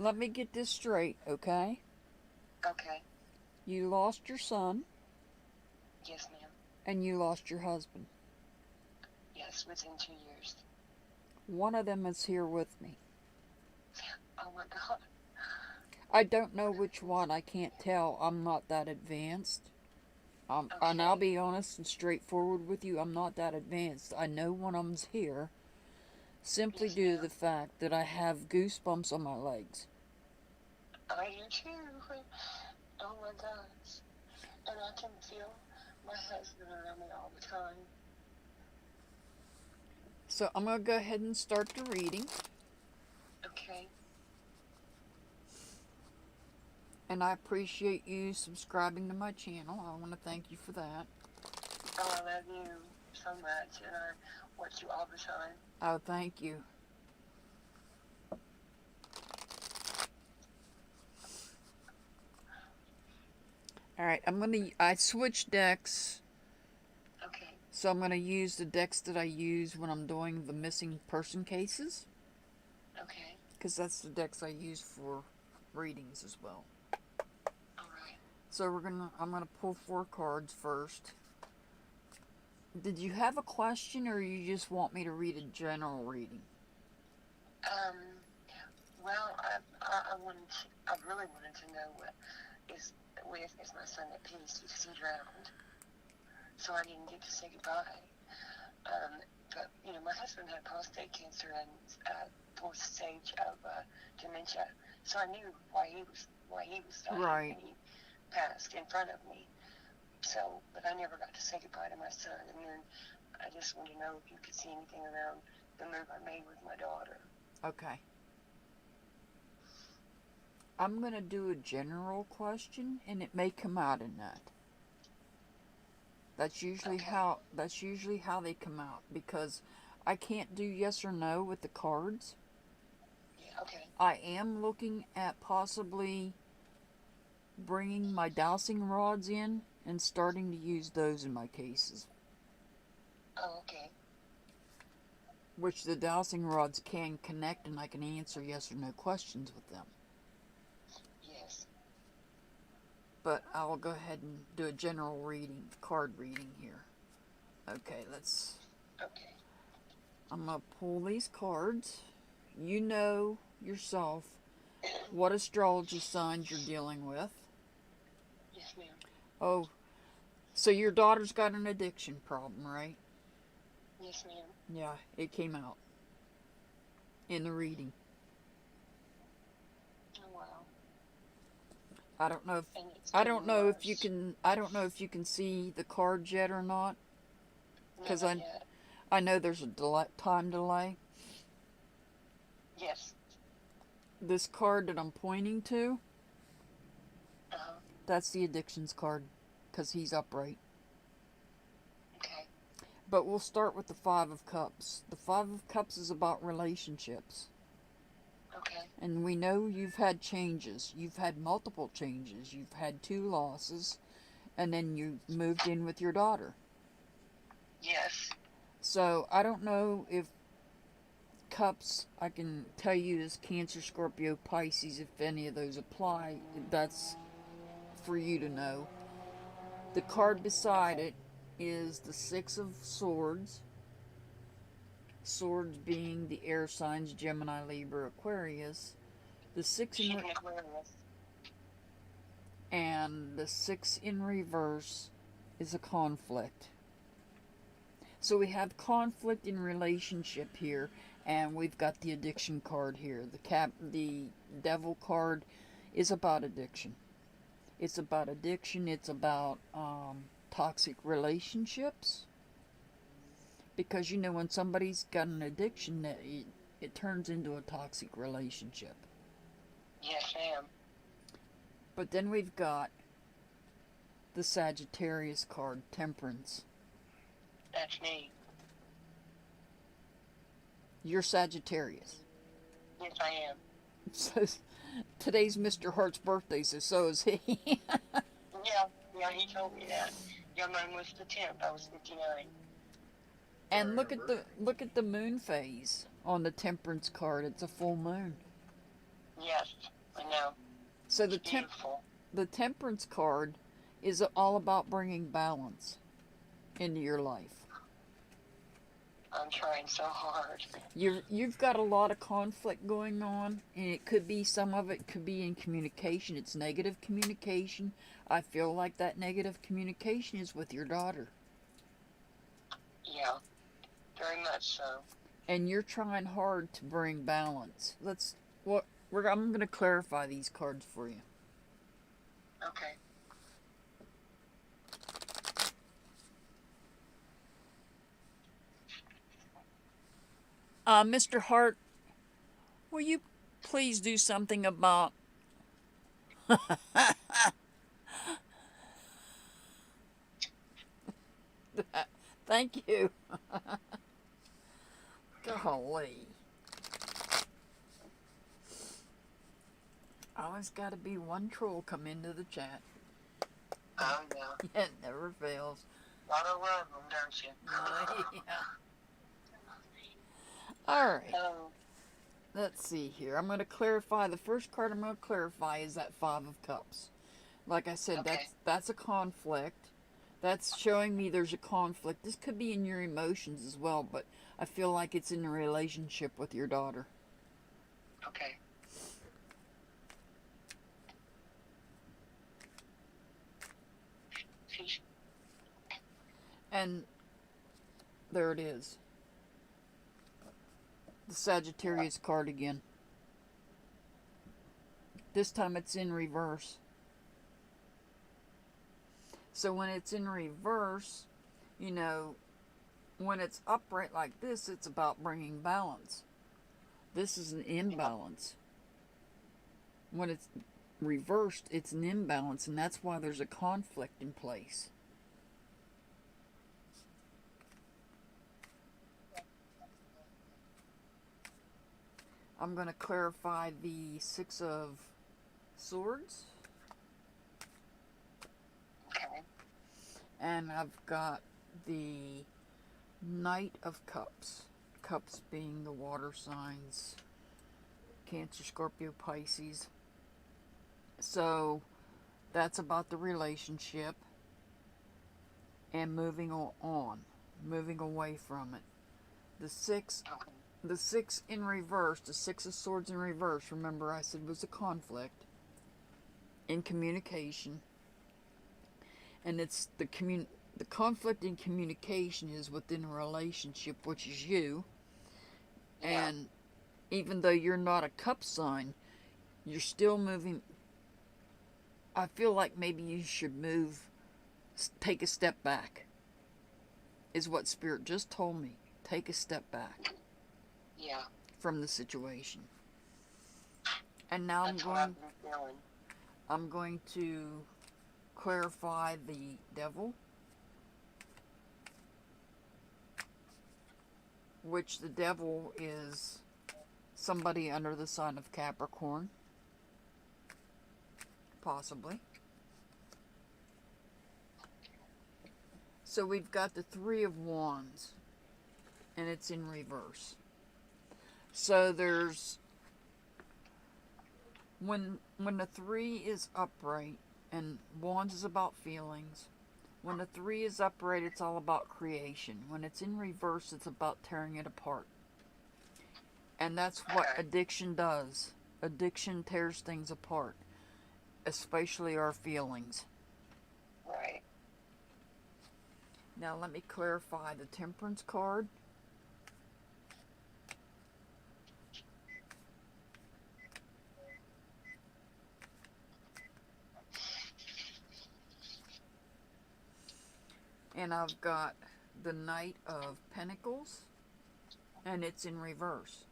Let me get this straight, okay? Okay. You lost your son. Yes, ma'am. And you lost your husband. Yes, within 2 years. One of them is here with me. Oh my God. I don't know which one. I can't tell. I'm not that advanced. And I'll be honest and straightforward with you. I'm not that advanced. I know one of them's here simply due to the fact that I have goosebumps on my legs. I do too. Oh my gosh. And I can feel my husband around me all the time. So I'm going to go ahead and start the reading. Okay. And I appreciate you subscribing to my channel. I want to thank you for that. Oh, I love you so much, and I watch you all the time. Oh, thank you. Alright, I switched decks. Okay. So I'm going to use the decks that I use when I'm doing the missing person cases. Okay. Because that's the decks I use for readings as well. All right. So I'm going to pull 4 cards first. Did you have a question, or you just want me to read a general reading? Well, I really wanted to know is my son at peace because he drowned, so I didn't get to say goodbye. But my husband had prostate cancer and fourth stage of dementia, so I knew why he was dying Right. when he passed in front of me. So, but I never got to say goodbye to my son, and then I just wanted to know if you could see anything around the move I made with my daughter. Okay. I'm going to do a general question, and it may come out in that. That's usually how they come out, because I can't do yes or no with the cards. Yeah, okay. I am looking at possibly bringing my dowsing rods in and starting to use those in my cases. Oh, okay. Which the dowsing rods can connect, and I can answer yes or no questions with them. Yes. But I'll go ahead and do a general reading, card reading here. Okay, Okay. I'm going to pull these cards. You know yourself what astrology signs you're dealing with. Yes, ma'am. Oh, so your daughter's got an addiction problem, right? Yes, ma'am. Yeah, it came out in the reading. Oh, wow. I don't know if you can see the cards yet or not, because I know there's a time delay. Yes. This card that I'm pointing to, Uh-huh. that's the addictions card, because he's upright. Okay. But we'll start with the Five of Cups. The Five of Cups is about relationships. Okay. And we know you've had changes. You've had multiple changes. You've had 2 losses, and then you moved in with your daughter. Yes. So I don't know if Cups, I can tell you, is Cancer, Scorpio, Pisces, if any of those apply. That's for you to know. The card beside it is the Six of Swords. Swords being the air signs, Gemini, Libra, Aquarius. The 6 in Aquarius. And the 6 in reverse is a conflict. So we have conflict in relationship here, and we've got the addiction card here. The devil card is about addiction. It's about addiction. It's about toxic relationships. Because when somebody's got an addiction, it turns into a toxic relationship. Yes, ma'am. But then we've got the Sagittarius card, Temperance. That's me. You're Sagittarius. Yes, I am. So today's Mr. Hart's birthday, so is he. Yeah, he told me that. Yeah, mine was the 10th. I was 59. And look at the moon phase on the Temperance card. It's a full moon. Yes, I know. So it's beautiful. The Temperance card is all about bringing balance into your life. I'm trying so hard. You've got a lot of conflict going on, and it could be, some of it could be in communication. It's negative communication. I feel like that negative communication is with your daughter. Yeah, very much so. And you're trying hard to bring balance. I'm going to clarify these cards for you. Okay. Mr. Hart, will you please do something about... Thank you. Golly. Always got to be one troll come into the chat. Oh, yeah. It never fails. Gotta love them, don't you? Yeah. All right. Oh. Let's see here. I'm going to clarify. The first card I'm going to clarify is that Five of Cups. Like I said, Okay. that's a conflict. That's showing me there's a conflict. This could be in your emotions as well, but I feel like it's in a relationship with your daughter. Okay. And there it is. The Sagittarius card again. This time it's in reverse. So when it's in reverse, you know, when it's upright like this, it's about bringing balance. This is an imbalance. When it's reversed, it's an imbalance, and that's why there's a conflict in place. I'm going to clarify the Six of Swords. Okay. And I've got the Knight of Cups. Cups being the water signs. Cancer, Scorpio, Pisces. So that's about the relationship and moving on, moving away from it. The six in reverse, the Six of Swords in reverse, remember I said was a conflict in communication. And it's the conflict in communication is within a relationship, which is you. Yeah. And even though you're not a cup sign, you're still moving. I feel like maybe you should take a step back, is what Spirit just told me. Take a step back. Yeah. From the situation. And now That's what I've been feeling. I'm going to clarify the Devil, which the Devil is somebody under the sign of Capricorn, possibly. So we've got the Three of Wands, and it's in reverse. So there's, when the three is upright, and Wands is about feelings, when the three is upright, it's all about creation. When it's in reverse, it's about tearing it apart. And that's what addiction does. Addiction tears things apart, especially our feelings. Right. Now let me clarify the Temperance card. And I've got the Knight of Pentacles, and it's in reverse.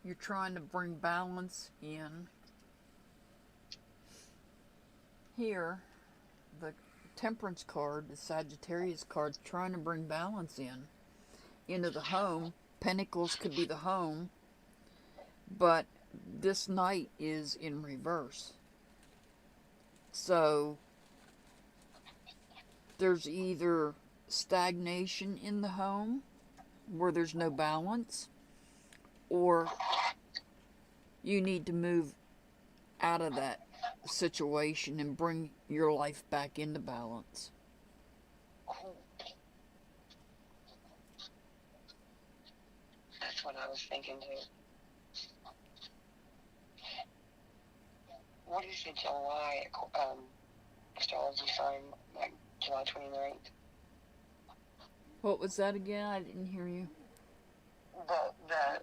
You're trying to bring balance in. Here, the Temperance card, the Sagittarius card, trying to bring balance into the home. Pentacles could be the home, but this Knight is in reverse. So there's either stagnation in the home where there's no balance, or you need to move out of that situation and bring your life back into balance. That's what I was thinking too. What is the July astrology sign, like July 29th? What was that again? I didn't hear you. The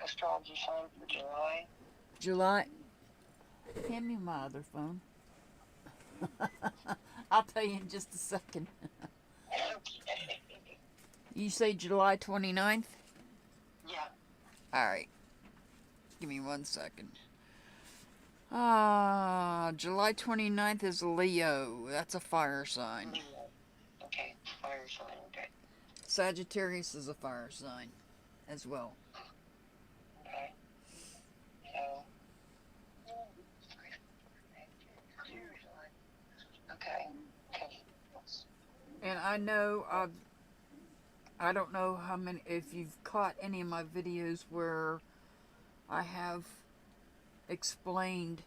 astrology sign for July. July. Hand me my other phone. I'll tell you in just a second. Okay. You say July 29th? Yeah. Alright. Give me 1 second. July 29th is Leo. That's a fire sign. Okay, fire sign, okay. Sagittarius is a fire sign as well. Okay. So. Okay. Okay. And I know I don't know how many, if you've caught any of my videos where I have explained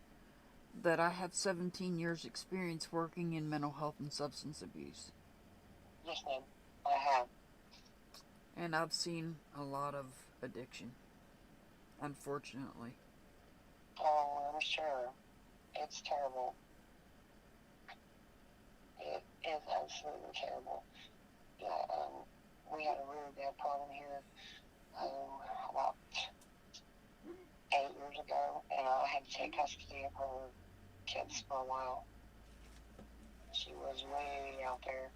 that I have 17 years experience working in mental health and substance abuse. Yes, ma'am. I have. And I've seen a lot of addiction, unfortunately. Oh, I'm sure. It's terrible. It is absolutely terrible. Yeah, we had a really bad problem here about 8 years ago, and I had to take custody of her kids for a while. She was way out there,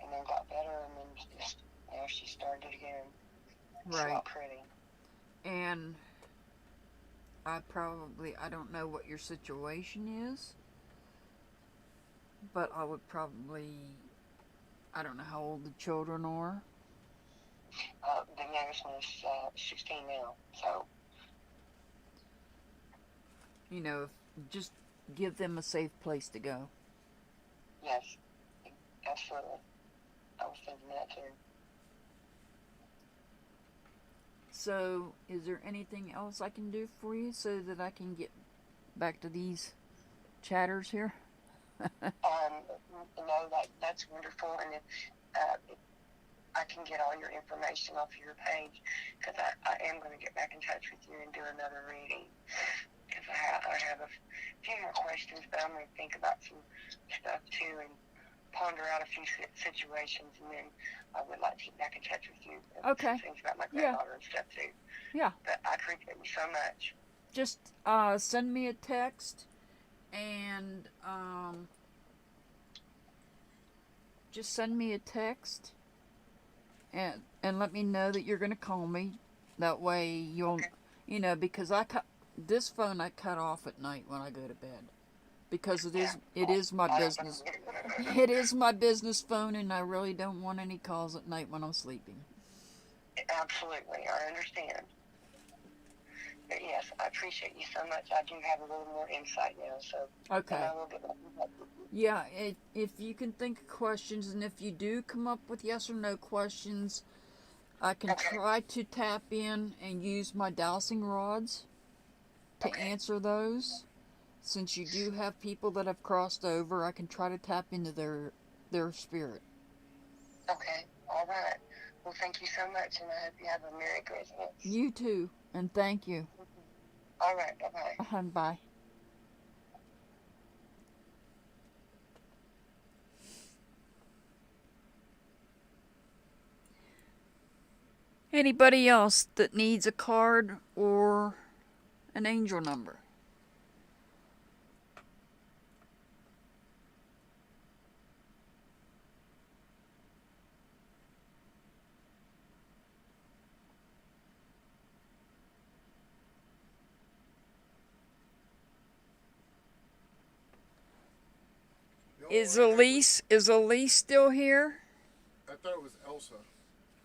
and then got better, and then just, she started again. It's Right. not pretty. And I don't know what your situation is, but I would probably, I don't know how old the children are. The youngest one is 16 now, so. Just give them a safe place to go. Yes, absolutely. I was thinking that too. So, is there anything else I can do for you so that I can get back to these chatters here? That's wonderful, and if I can get all your information off your page, because I am going to get back in touch with you and do another reading, because I have a few more questions, but I'm going to think about some stuff too and ponder out a few situations, and then I would like to get back in touch with you. Okay. Some things about my granddaughter and stuff too. Yeah. But I appreciate you so much. Just send me a text and and let me know that you're going to call me. That way you'll, because this phone I cut off at night when I go to bed. Because it is my business. It is my business phone, and I really don't want any calls at night when I'm sleeping. Absolutely, I understand. But yes, I appreciate you so much. I do have a little more insight now, so okay. I will get back in touch with you. Yeah, if you can think of questions, and if you do come up with yes or no questions, I can try to tap in and use my dowsing rods to answer those. Since you do have people that have crossed over, I can try to tap into their spirit. Okay, all right. Well, thank you so much, and I hope you have a Merry Christmas. You too, and thank you. All right, bye-bye. Bye. Anybody else that needs a card or an angel number? Is Elise still here? I thought it was Elsa.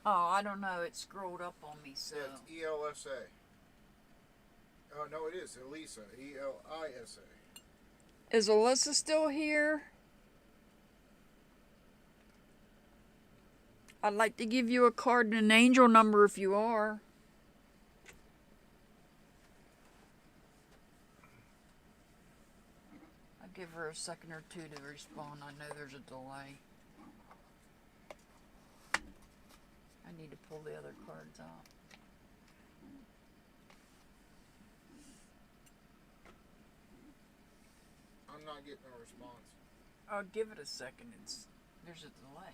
Oh, I don't know. It scrolled up on me, so. Yeah, it's ELSA. Oh, no, it is Elisa. ELISA. Is Alyssa still here? I'd like to give you a card and an angel number if you are. I'll give her a second or two to respond. I know there's a delay. I need to pull the other cards out. I'm not getting a response. I'll give it a second. There's a delay.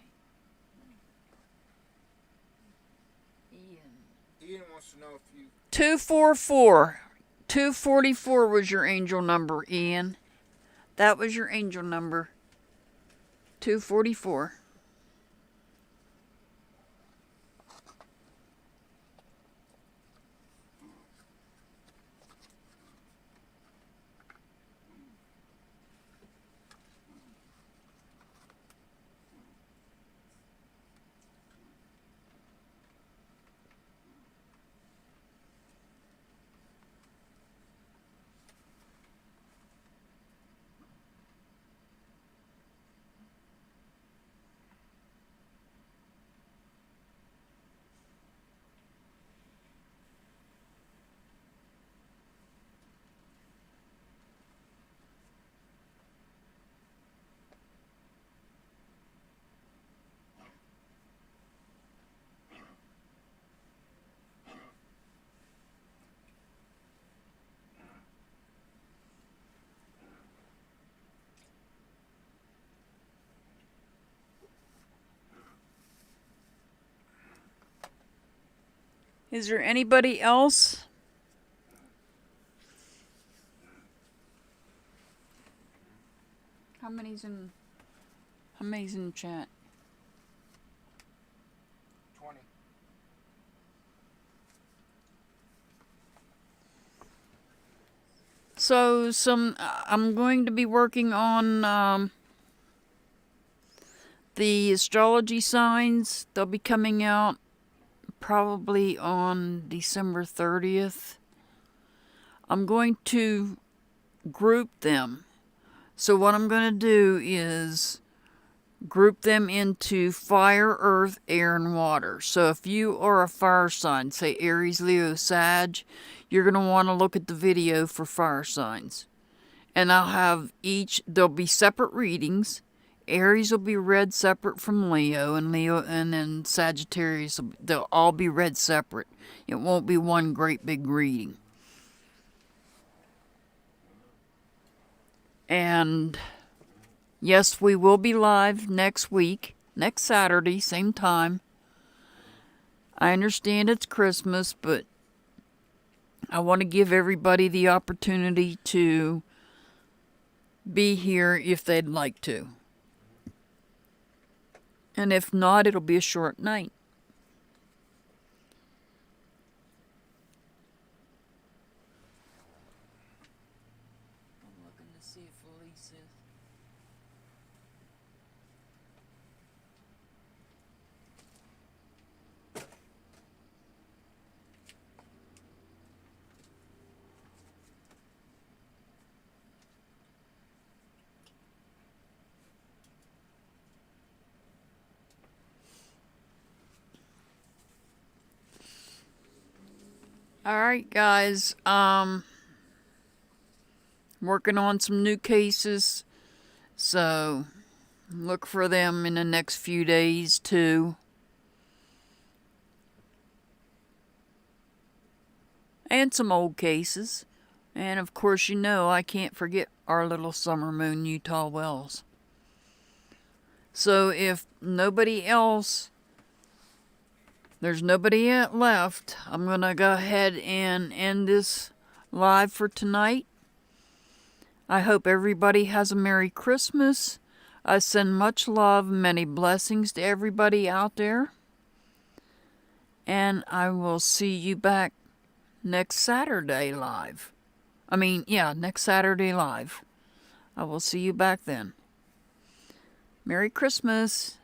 Ian wants to know if you... 244. 244 was your angel number, Ian. That was your angel number. 244. Is there anybody else? How many's in chat? 20. So I'm going to be working on the astrology signs. They'll be coming out probably on December 30th. I'm going to group them. So what I'm going to do is group them into fire, earth, air, and water. So if you are a fire sign, say Aries, Leo, Sag, you're going to want to look at the video for fire signs. And I'll have there'll be separate readings. Aries will be read separate from Leo, and then Sagittarius, they'll all be read separate. It won't be one great big reading. And yes, we will be live next week, next Saturday, same time. I understand it's Christmas, but I want to give everybody the opportunity to be here if they'd like to. And if not, it'll be a short night. I'm looking to see if Elise is. Alright guys, working on some new cases, so look for them in the next few days too. And some old cases. And of course, you know I can't forget our little summer moon, Utah Wells. So if there's nobody left, I'm going to go ahead and end this live for tonight. I hope everybody has a Merry Christmas. I send much love, many blessings to everybody out there. And I will see you back next Saturday live. Next Saturday live. I will see you back then. Merry Christmas.